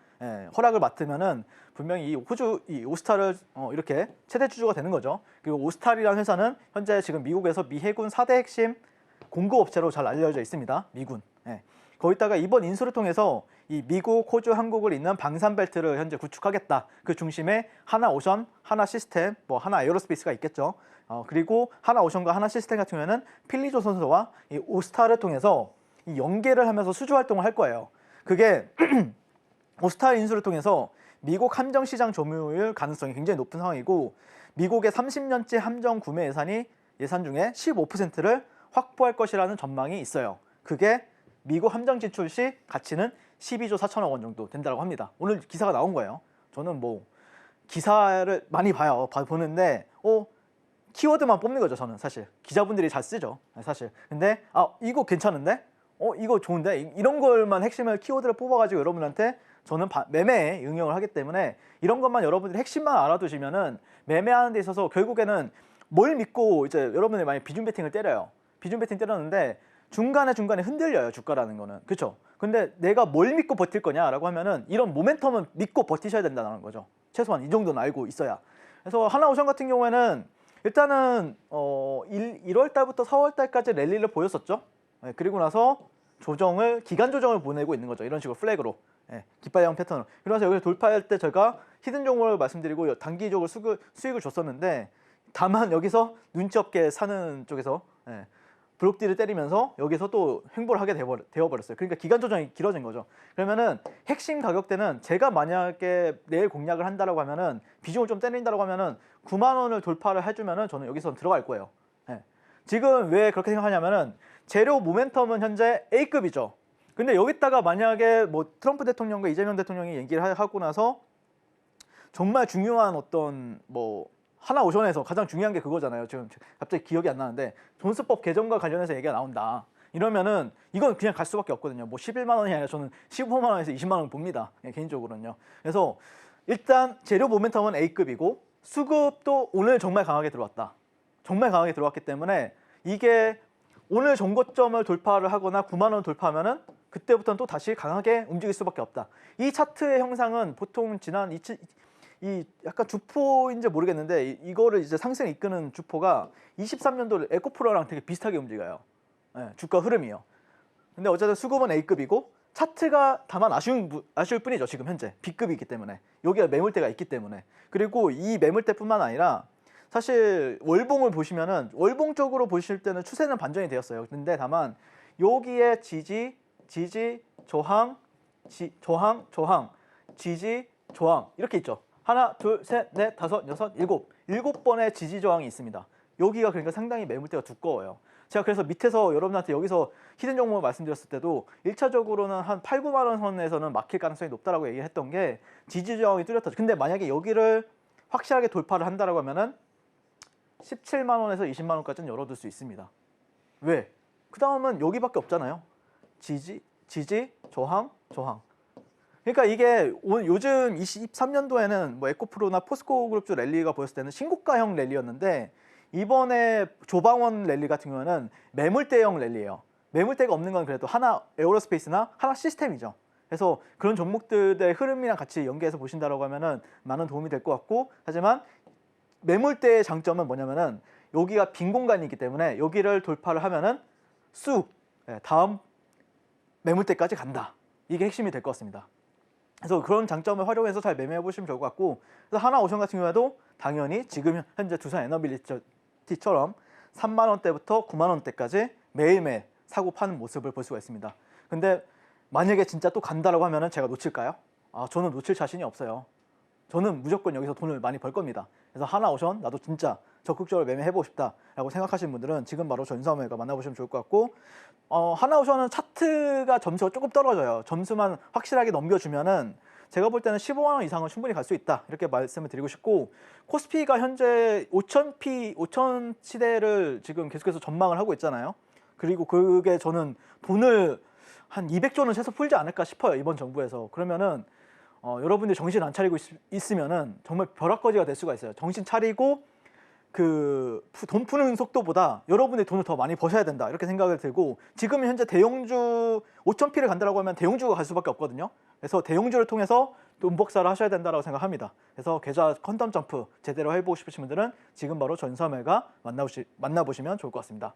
허락을 맡으면은 분명히 이 오스탈을 이렇게 최대 주주가 되는 거죠. 그리고 오스탈이라는 회사는 현재 지금 미국에서 미 해군 4대 핵심 공급업체로 잘 알려져 있습니다. 미군. 거기다가 이번 인수를 통해서 이 미국, 호주, 한국을 잇는 방산벨트를 현재 구축하겠다. 그 중심에 하나오션, 하나시스템, 뭐 하나에어로스페이스가 있겠죠. 그리고 하나오션과 하나시스템 같은 경우에는 필리조선소와 이 오스타를 통해서 이 연계를 하면서 수주 활동을 할 거예요. 그게 오스타 인수를 통해서 미국 함정 시장 점유율 가능성이 굉장히 높은 상황이고, 미국의 30년째 함정 구매 예산 중에 15%를 확보할 것이라는 전망이 있어요. 그게 미국 함정 진출 시 가치는 12조 4천억 원 정도 된다고 합니다. 오늘 기사가 나온 거예요. 저는 뭐 기사를 많이 보는데 키워드만 뽑는 거죠. 저는 사실 기자분들이 잘 쓰죠, 사실. 근데 이거 괜찮은데? 이거 좋은데? 이런 걸만 핵심을 키워드를 뽑아가지고 여러분한테 저는 매매에 응용을 하기 때문에 이런 것만 여러분들이 핵심만 알아두시면은 매매하는 데 있어서 결국에는 뭘 믿고 이제 여러분들이 만약 비중 베팅을 때려요. 비중 베팅 때렸는데 중간에 흔들려요, 주가라는 거는. 그렇죠? 근데 내가 뭘 믿고 버틸 거냐라고 하면은 이런 모멘텀은 믿고 버티셔야 된다는 거죠. 최소한 이 정도는 알고 있어야. 그래서 하나오션 같은 경우에는 일단은 1월 달부터 4월 달까지 랠리를 보였었죠. 그리고 나서 기간 조정을 보내고 있는 거죠. 이런 식으로 플래그로. 깃발형 패턴으로. 그래서 여기서 돌파할 때 제가 히든 종목을 말씀드리고 단기적으로 수익을 줬었는데, 다만 여기서 눈치 없게 사는 쪽에서 블록딜을 때리면서 여기서 또 횡보를 하게 되어버렸어요. 그러니까 기간 조정이 길어진 거죠. 그러면은 핵심 가격대는 제가 만약에 내일 공략을 한다라고 하면은 비중을 좀 때린다라고 하면은 9만 원을 돌파를 해주면은 저는 여기서 들어갈 거예요. 지금 왜 그렇게 생각하냐면은 재료 모멘텀은 현재 A급이죠. 근데 여기다가 만약에 뭐 트럼프 대통령과 이재명 대통령이 얘기를 하고 나서 정말 중요한 어떤 뭐 하나오션에서 가장 중요한 게 그거잖아요. 지금 갑자기 기억이 안 나는데 존스법 개정과 관련해서 얘기가 나온다. 이러면은 이건 그냥 갈 수밖에 없거든요. 뭐 11만 원이 아니라 저는 15만 원에서 20만 원 봅니다. 개인적으로는요. 그래서 일단 재료 모멘텀은 A급이고 수급도 오늘 정말 강하게 들어왔다. 정말 강하게 들어왔기 때문에 이게 오늘 정고점을 돌파를 하거나 9만 원 돌파하면은 그때부터는 또 다시 강하게 움직일 수밖에 없다. 이 차트의 형상은 보통 지난 이 약간 주포인지 모르겠는데 이거를 이제 상승 이끄는 주포가 23년도 에코프로랑 되게 비슷하게 움직여요. 예, 주가 흐름이요. 근데 어쨌든 수급은 A급이고 차트가 다만 아쉬울 뿐이죠. 지금 현재 B급이기 때문에 여기가 매물대가 있기 때문에. 그리고 이 매물대뿐만 아니라 사실 월봉을 보시면은 월봉 쪽으로 보실 때는 추세는 반전이 되었어요. 근데 다만 여기에 지지, 저항, 저항, 지지, 저항 이렇게 있죠. 하나, 둘, 셋, 넷, 다섯, 여섯, 일곱 번의 지지 저항이 있습니다. 여기가 그러니까 상당히 매물대가 두꺼워요. 제가 그래서 밑에서 여러분한테 여기서 히든 종목을 말씀드렸을 때도 1차적으로는 한 8, 9만 원 선에서는 막힐 가능성이 높다라고 얘기를 했던 게 지지 저항이 뚜렷하죠. 근데 만약에 여기를 확실하게 돌파를 한다라고 하면은 17만 원에서 20만 원까지는 열어둘 수 있습니다. 왜? 그 다음은 여기밖에 없잖아요. 지지, 저항. 그러니까 이게 요즘 23년도에는 뭐 에코프로나 포스코그룹주 랠리가 보였을 때는 신고가형 랠리였는데 이번에 조방원 랠리 같은 경우는 매물대형 랠리예요. 매물대가 없는 건 그래도 하나 에어로스페이스나 하나 시스템이죠. 그래서 그런 종목들의 흐름이랑 같이 연계해서 보신다라고 하면은 많은 도움이 될 것 같고, 하지만 매물대의 장점은 뭐냐면은 여기가 빈 공간이 있기 때문에 여기를 돌파를 하면은 다음 매물대까지 간다. 이게 핵심이 될 것 같습니다. 그래서 그런 장점을 활용해서 잘 매매해 보시면 좋을 것 같고, 그래서 하나오션 같은 경우에도 당연히 지금 현재 두산 에너빌리티처럼 3만 원대부터 9만 원대까지 매일매일 사고 파는 모습을 볼 수가 있습니다. 근데 만약에 진짜 또 간다라고 하면은 제가 놓칠까요? 저는 놓칠 자신이 없어요. 저는 무조건 여기서 돈을 많이 벌 겁니다. 그래서 하나오션 나도 진짜 적극적으로 매매해보고 싶다라고 생각하시는 분들은 지금 바로 전사매가 만나보시면 좋을 것 같고, 하나오션은 차트가 점수가 조금 떨어져요. 점수만 확실하게 넘겨주면은 제가 볼 때는 15만 원 이상은 충분히 갈 수 있다, 이렇게 말씀을 드리고 싶고, 코스피가 현재 5천 시대를 지금 계속해서 전망을 하고 있잖아요. 그리고 그게 저는 돈을 한 200조는 최소 풀지 않을까 싶어요, 이번 정부에서. 그러면은 여러분들이 정신 안 차리고 있으면은 정말 벼락거지가 될 수가 있어요. 정신 차리고 그 돈 푸는 속도보다 여러분의 돈을 더 많이 버셔야 된다, 이렇게 생각을 들고, 지금 현재 대형주 5,000P를 간다라고 하면 대형주가 갈 수밖에 없거든요. 그래서 대형주를 통해서 돈 복사를 하셔야 된다고 생각합니다. 그래서 계좌 퀀텀 점프 제대로 해보고 싶으신 분들은 지금 바로 전섬매가 만나보시면 좋을 것 같습니다.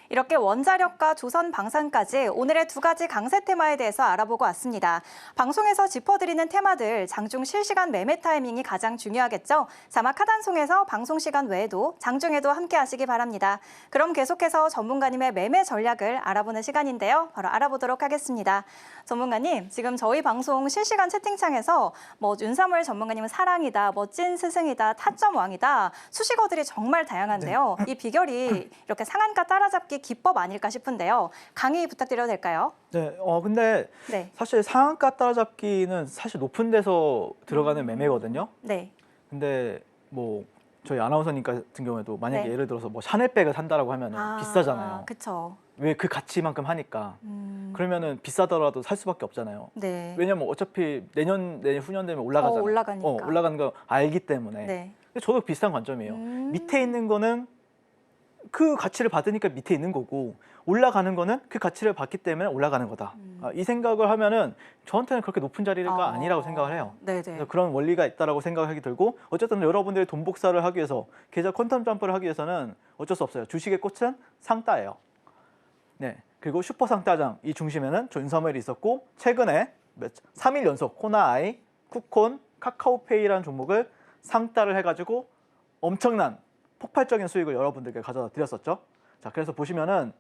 이렇게 원자력과 조선 방산까지 오늘의 두 가지 강세 테마에 대해서 알아보고 왔습니다. 방송에서 짚어드리는 테마들 장중 실시간 매매 타이밍이 가장 중요하겠죠. 자막 하단송에서 방송 시간 외에도 장중에도 함께 하시기 바랍니다. 그럼 계속해서 전문가님의 매매 전략을 알아보는 시간인데요. 바로 알아보도록 하겠습니다. 전문가님, 지금 저희 방송 실시간 채팅창에서 윤사무엘 전문가님은 사랑이다, 멋진 스승이다, 타점 왕이다, 수식어들이 정말 다양한데요. 이 비결이 이렇게 상한가 따라잡기 기법 아닐까 싶은데요. 강의 부탁드려도 될까요? 네, 근데 사실 상한가 따라잡기는 사실 높은 데서 들어가는 매매거든요. 네. 근데 뭐 저희 아나운서님 같은 경우에도 만약에 예를 들어서 뭐 샤넬백을 산다라고 하면 비싸잖아요. 그렇죠. 왜 그 가치만큼 하니까. 그러면은 비싸더라도 살 수밖에 없잖아요. 네. 왜냐면 어차피 내년 후년 되면 올라가잖아요. 올라가니까. 올라가는 거 알기 때문에. 네. 근데 저도 비슷한 관점이에요. 밑에 있는 거는 그 가치를 받으니까 밑에 있는 거고, 올라가는 거는 그 가치를 받기 때문에 올라가는 거다. 이 생각을 하면은 저한테는 그렇게 높은 자리가 아니라고 생각을 해요. 그래서 그런 원리가 있다라고 생각하기 들고, 어쨌든 여러분들이 돈 복사를 하기 위해서, 계좌 퀀텀 점프를 하기 위해서는 어쩔 수 없어요. 주식의 꽃은 상따예요. 네. 그리고 슈퍼 상따장 이 중심에는 존서멜이 있었고, 최근에 3일 연속 호나아이, 쿠콘, 카카오페이라는 종목을 상따를 해가지고 엄청난 폭발적인 수익을 여러분들께 가져다 드렸었죠. 자, 그래서 보시면은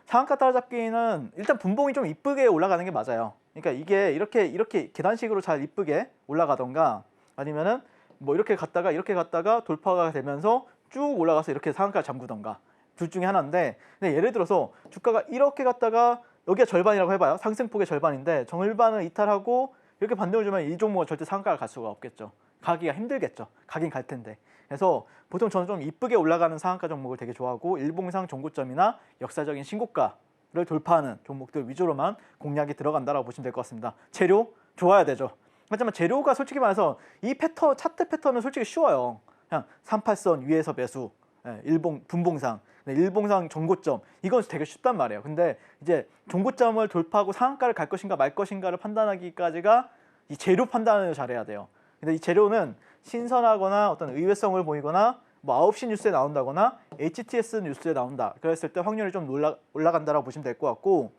상한가 따라잡기는 일단 분봉이 좀 이쁘게 올라가는 게 맞아요. 그러니까 이게 이렇게 계단식으로 잘 이쁘게 올라가던가, 아니면은 뭐 이렇게 갔다가 돌파가 되면서 쭉 올라가서 이렇게 상한가 잠그던가, 둘 중에 하나인데, 근데 예를 들어서 주가가 이렇게 갔다가 여기가 절반이라고 해봐요. 상승폭의 절반인데 절반을 이탈하고 이렇게 반등을 주면 이 종목은 절대 상한가를 갈 수가 없겠죠. 가기가 힘들겠죠. 가긴 갈 텐데. 그래서 보통 저는 좀 이쁘게 올라가는 상한가 종목을 되게 좋아하고, 일봉상 정고점이나 역사적인 신고가를 돌파하는 종목들 위주로만 공략이 들어간다라고 보시면 될 것 같습니다. 재료 좋아야 되죠. 하지만 재료가 솔직히 말해서 이 차트 패턴은 솔직히 쉬워요. 그냥 38선 위에서 매수, 예, 분봉상, 네, 일봉상 종고점 이건 되게 쉽단 말이에요. 근데 이제 종고점을 돌파하고 상한가를 갈 것인가 말 것인가를 판단하기까지가 이 재료 판단을 잘해야 돼요. 근데 이 재료는 신선하거나 어떤 의외성을 보이거나 뭐 9시 뉴스에 나온다거나 HTS 뉴스에 나온다. 그랬을 때 확률이 좀 올라간다라고 보시면 될 것 같고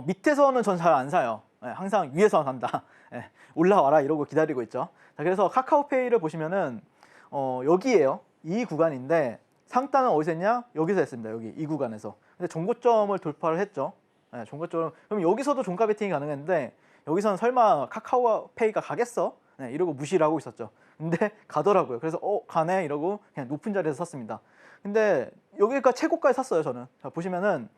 밑에서는 전 잘 안 사요. 예, 항상 위에서 산다. 예, 올라와라 이러고 기다리고 있죠. 자, 그래서 카카오페이를 보시면은 여기에요. 이 구간인데 상단은 어디서 했냐? 여기서 했습니다. 여기 이 구간에서. 근데 종고점을 돌파를 했죠. 예, 종고점. 그럼 여기서도 종가 베팅이 가능했는데 여기서는 설마 카카오페이가 가겠어? 네, 이러고 무시를 하고 있었죠. 근데 가더라고요. 그래서 가네 이러고 그냥 높은 자리에서 샀습니다. 근데 여기가 최고가에 샀어요. 저는. 자, 보시면은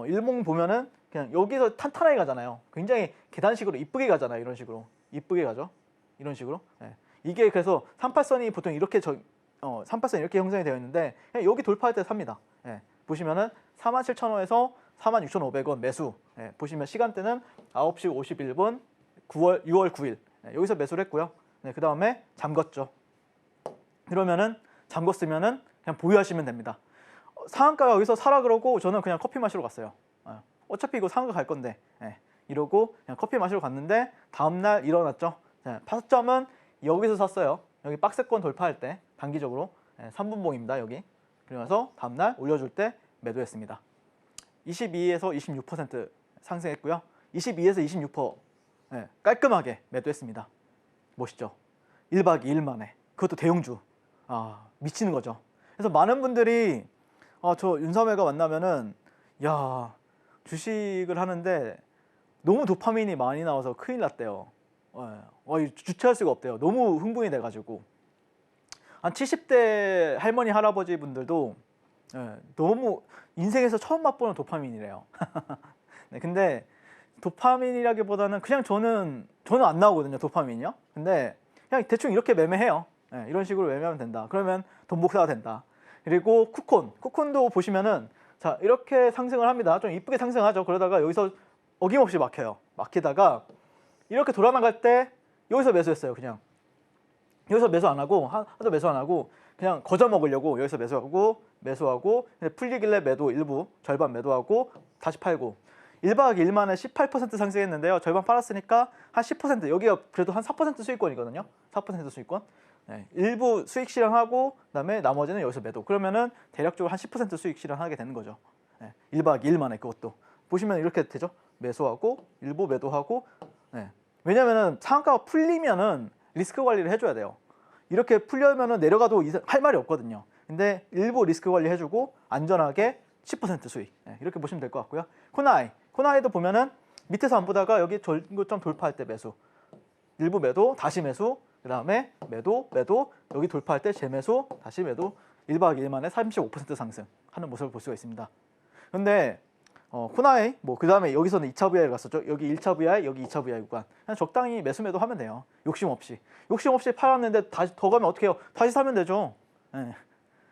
일봉 보면은 그냥 여기서 탄탄하게 가잖아요. 굉장히 계단식으로 이쁘게 가잖아요. 이런 식으로 이쁘게 가죠. 이런 식으로. 네. 이게 그래서 38선이 보통 이렇게 38선 이렇게 형성이 되어 있는데 그냥 여기 돌파할 때 삽니다. 네. 보시면은 47,000원에서 46,500원 매수. 네. 보시면 시간대는 9시 51분 6월 9일. 네. 여기서 매수를 했고요. 네. 그 다음에 잠궜죠. 그러면은 잠궜으면은 그냥 보유하시면 됩니다. 상한가가 여기서 사라 그러고 저는 그냥 커피 마시러 갔어요. 어차피 이거 상한가 갈 건데 이러고 그냥 커피 마시러 갔는데 다음날 일어났죠. 파점은 여기서 샀어요. 여기 박스권 돌파할 때 단기적으로 3분봉입니다. 여기. 그러면서 다음날 올려줄 때 매도했습니다. 22에서 26% 상승했고요. 22에서 26% 깔끔하게 매도했습니다. 멋있죠? 1박 2일 만에. 그것도 대형주. 미치는 거죠. 그래서 많은 분들이 저 윤섬회가 만나면은 야 주식을 하는데 너무 도파민이 많이 나와서 큰일 났대요. 주체할 수가 없대요. 너무 흥분이 돼가지고 한 70대 할머니 할아버지 분들도 너무 인생에서 처음 맛보는 도파민이래요. 네, 근데 도파민이라기보다는 그냥 저는 안 나오거든요. 도파민이요. 근데 그냥 대충 이렇게 매매해요. 이런 식으로 매매하면 된다. 그러면 돈 복사가 된다. 그리고 쿠콘도 보시면은 자 이렇게 상승을 합니다. 좀 이쁘게 상승하죠. 그러다가 여기서 어김없이 막혀요. 막히다가 이렇게 돌아나갈 때 여기서 매수했어요. 그냥 여기서 매수 안 하고 하도 매수 안 하고 그냥 거저 먹으려고 여기서 매수하고 풀리길래 매도 일부 절반 매도하고 다시 팔고 1박 2일 만에 18% 상승했는데요. 절반 팔았으니까 한 10% 여기가 그래도 한 4% 수익권이거든요. 4% 수익권. 네, 일부 수익 실현하고 그다음에 나머지는 여기서 매도. 그러면은 대략적으로 한 10% 수익 실현하게 되는 거죠. 1박 2일 만에 그것도 보시면 이렇게 되죠. 매수하고 일부 매도하고. 왜냐면은 상한가가 풀리면은 리스크 관리를 해줘야 돼요. 이렇게 풀려면은 내려가도 할 말이 없거든요. 근데 일부 리스크 관리 해주고 안전하게 10% 수익. 이렇게 보시면 될 것 같고요. 코나이도 보면은 밑에서 안 보다가 여기 전고점 돌파할 때 매수, 일부 매도, 다시 매수. 그 다음에 매도, 여기 돌파할 때 재매수, 다시 매도, 1박 2일 만에 35% 상승하는 모습을 볼 수가 있습니다. 근데 코나이, 그 다음에 여기서는 2차 VI를 갔었죠. 여기 1차 VI, 여기 2차 VI 구간. 그냥 적당히 매수 매도 하면 돼요. 욕심 없이 팔았는데 다시 더 가면 어떻게 해요? 다시 사면 되죠.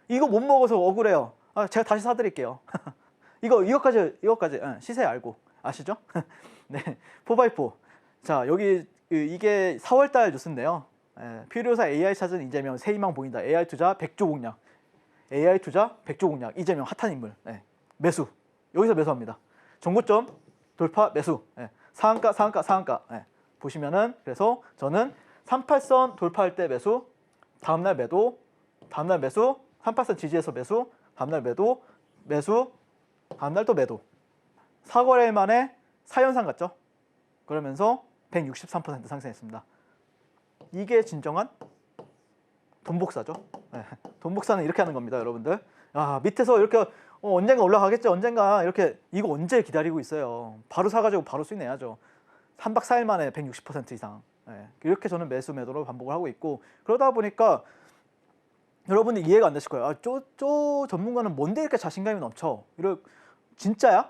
이거 못 먹어서 억울해요. 제가 다시 사드릴게요. 이거까지 시세 알고 아시죠? 네, 4x4. 자, 여기 이게 4월달 뉴스인데요. 필요사 AI 찾은 이재명 새 희망 보인다. AI 투자 100조 공략. 이재명 핫한 인물. 매수. 여기서 매수합니다. 정고점 돌파 매수. 상한가. 보시면은 그래서 저는 38선 돌파할 때 매수, 다음날 매도, 38선 지지해서 매수, 다음날 매수, 다음날 또 매도. 4거래일 만에 4연상 갔죠. 그러면서 163% 상승했습니다. 이게 진정한 돈 복사죠. 돈 복사는 이렇게 하는 겁니다, 여러분들. 밑에서 이렇게 언젠가 올라가겠죠. 언젠가 이렇게 이거 언제 기다리고 있어요. 바로 사가지고 바로 수익 내야죠. 3박 4일 만에 160% 이상. 이렇게 저는 매수 매도로 반복을 하고 있고 그러다 보니까 여러분들 이해가 안 되실 거예요. 쪼 전문가는 뭔데 이렇게 자신감이 넘쳐? 진짜야?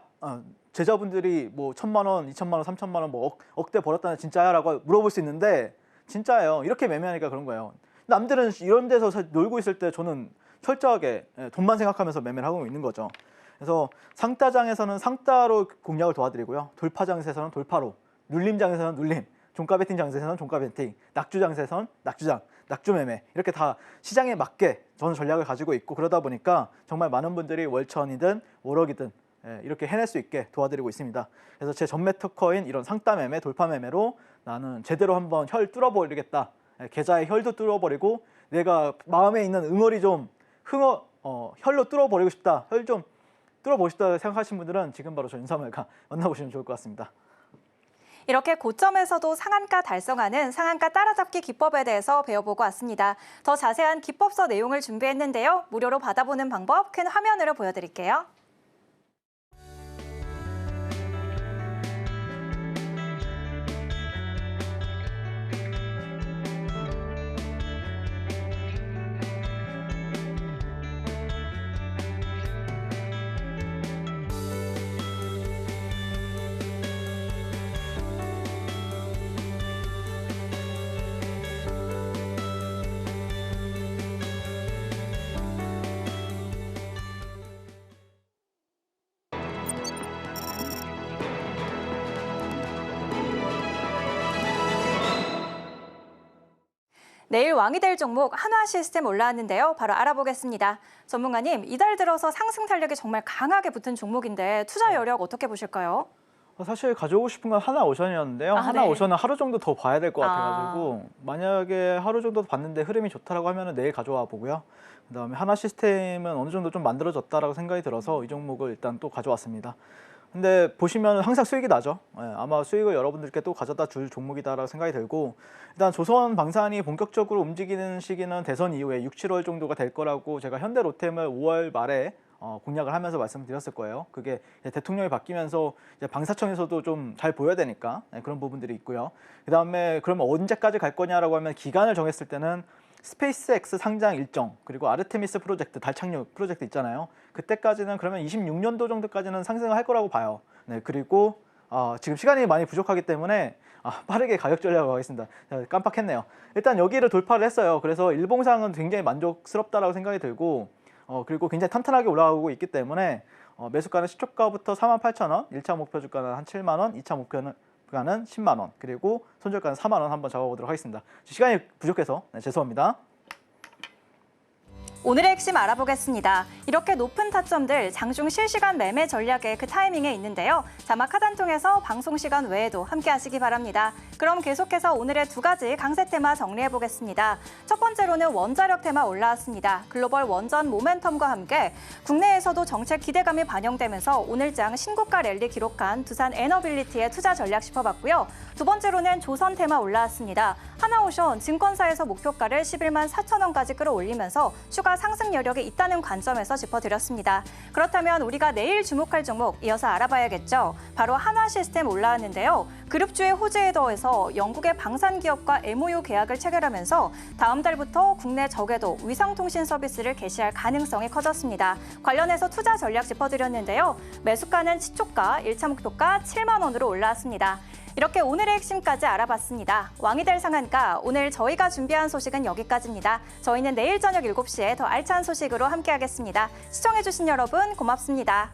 제자분들이 뭐 1,000만 원, 2,000만 원, 3,000만 원, 뭐 억대 벌었다는 진짜야라고 물어볼 수 있는데 진짜예요. 이렇게 매매하니까 그런 거예요. 남들은 이런 데서 놀고 있을 때 저는 철저하게 돈만 생각하면서 매매를 하고 있는 거죠. 그래서 상따장에서는 상따로 공략을 도와드리고요. 돌파장에서는 돌파로, 눌림장에서는 눌림, 종가 베팅 장세선 종가 베팅, 낙주 장세선 낙주장, 낙주 매매 이렇게 다 시장에 맞게 저는 전략을 가지고 있고 그러다 보니까 정말 많은 분들이 월천이든 월억이든 이렇게 해낼 수 있게 도와드리고 있습니다. 그래서 제 전매 특허인 이런 상따 매매, 돌파 매매로 나는 제대로 한번 혈 뚫어버리겠다. 계좌의 혈도 뚫어버리고 내가 마음에 있는 응어리 좀 혈로 뚫어버리고 싶다. 혈 좀 뚫어보고 싶다 생각하시는 분들은 지금 바로 저 인사말가 만나보시면 좋을 것 같습니다. 이렇게 고점에서도 상한가 달성하는 상한가 따라잡기 기법에 대해서 배워보고 왔습니다. 더 자세한 기법서 내용을 준비했는데요. 무료로 받아보는 방법 큰 화면으로 보여드릴게요. 내일 왕이 될 종목 한화 시스템 올라왔는데요. 바로 알아보겠습니다. 전문가님, 이달 들어서 상승 탄력이 정말 강하게 붙은 종목인데 투자 여력 어떻게 보실까요? 사실 가져오고 싶은 건 하나오션이었는데요. 네. 하나오션은 하루 정도 더 봐야 될 것 같아가지고 만약에 하루 정도 봤는데 흐름이 좋다라고 하면 내일 가져와 보고요. 그다음에 하나 시스템은 어느 정도 좀 만들어졌다라고 생각이 들어서 이 종목을 일단 또 가져왔습니다. 근데 보시면 항상 수익이 나죠. 아마 수익을 여러분들께 또 가져다 줄 종목이다라고 생각이 들고 일단 조선 방산이 본격적으로 움직이는 시기는 대선 이후에 6, 7월 정도가 될 거라고 제가 현대로템을 5월 말에 공략을 하면서 말씀드렸을 거예요. 그게 대통령이 바뀌면서 이제 방사청에서도 좀 잘 보여야 되니까 그런 부분들이 있고요. 그다음에 그러면 언제까지 갈 거냐라고 하면 기간을 정했을 때는 스페이스X 상장 일정 그리고 아르테미스 프로젝트 달 착륙 프로젝트 있잖아요. 그때까지는 그러면 26년도 정도까지는 상승을 할 거라고 봐요. 네, 그리고 지금 시간이 많이 부족하기 때문에 빠르게 가격 전략을 하겠습니다. 깜빡했네요. 일단 여기를 돌파를 했어요. 그래서 일봉상은 굉장히 만족스럽다라고 생각이 들고 그리고 굉장히 탄탄하게 올라가고 있기 때문에 매수가는 시초가부터 48,000원, 1차 목표 주가는 한 7만 원, 2차 목표는 10만 원, 그리고 손절가는 4만 원 한번 잡아보도록 하겠습니다. 시간이 부족해서 죄송합니다. 오늘의 핵심 알아보겠습니다. 이렇게 높은 타점들 장중 실시간 매매 전략의 그 타이밍에 있는데요. 자막 하단 통해서 방송 시간 외에도 함께 하시기 바랍니다. 그럼 계속해서 오늘의 두 가지 강세 테마 정리해 보겠습니다. 첫 번째로는 원자력 테마 올라왔습니다. 글로벌 원전 모멘텀과 함께 국내에서도 정책 기대감이 반영되면서 오늘장 신고가 랠리 기록한 두산 에너빌리티의 투자 전략 짚어봤고요. 두 번째로는 조선 테마 올라왔습니다. 하나오션 증권사에서 목표가를 11만 4천 원까지 끌어올리면서 추가 상승 여력이 있다는 관점에서 짚어드렸습니다. 그렇다면 우리가 내일 주목할 종목 이어서 알아봐야겠죠. 바로 한화 시스템 올라왔는데요. 그룹주의 호재에 더해서 영국의 방산 기업과 MOU 계약을 체결하면서 다음 달부터 국내 저궤도 위성통신 서비스를 개시할 가능성이 커졌습니다. 관련해서 투자 전략 짚어드렸는데요. 매수가는 시초가 1차 목표가 7만 원으로 올라왔습니다. 이렇게 오늘의 핵심까지 알아봤습니다. 왕이 될 상한가, 오늘 저희가 준비한 소식은 여기까지입니다. 저희는 내일 저녁 7시에 더 알찬 소식으로 함께하겠습니다. 시청해주신 여러분 고맙습니다.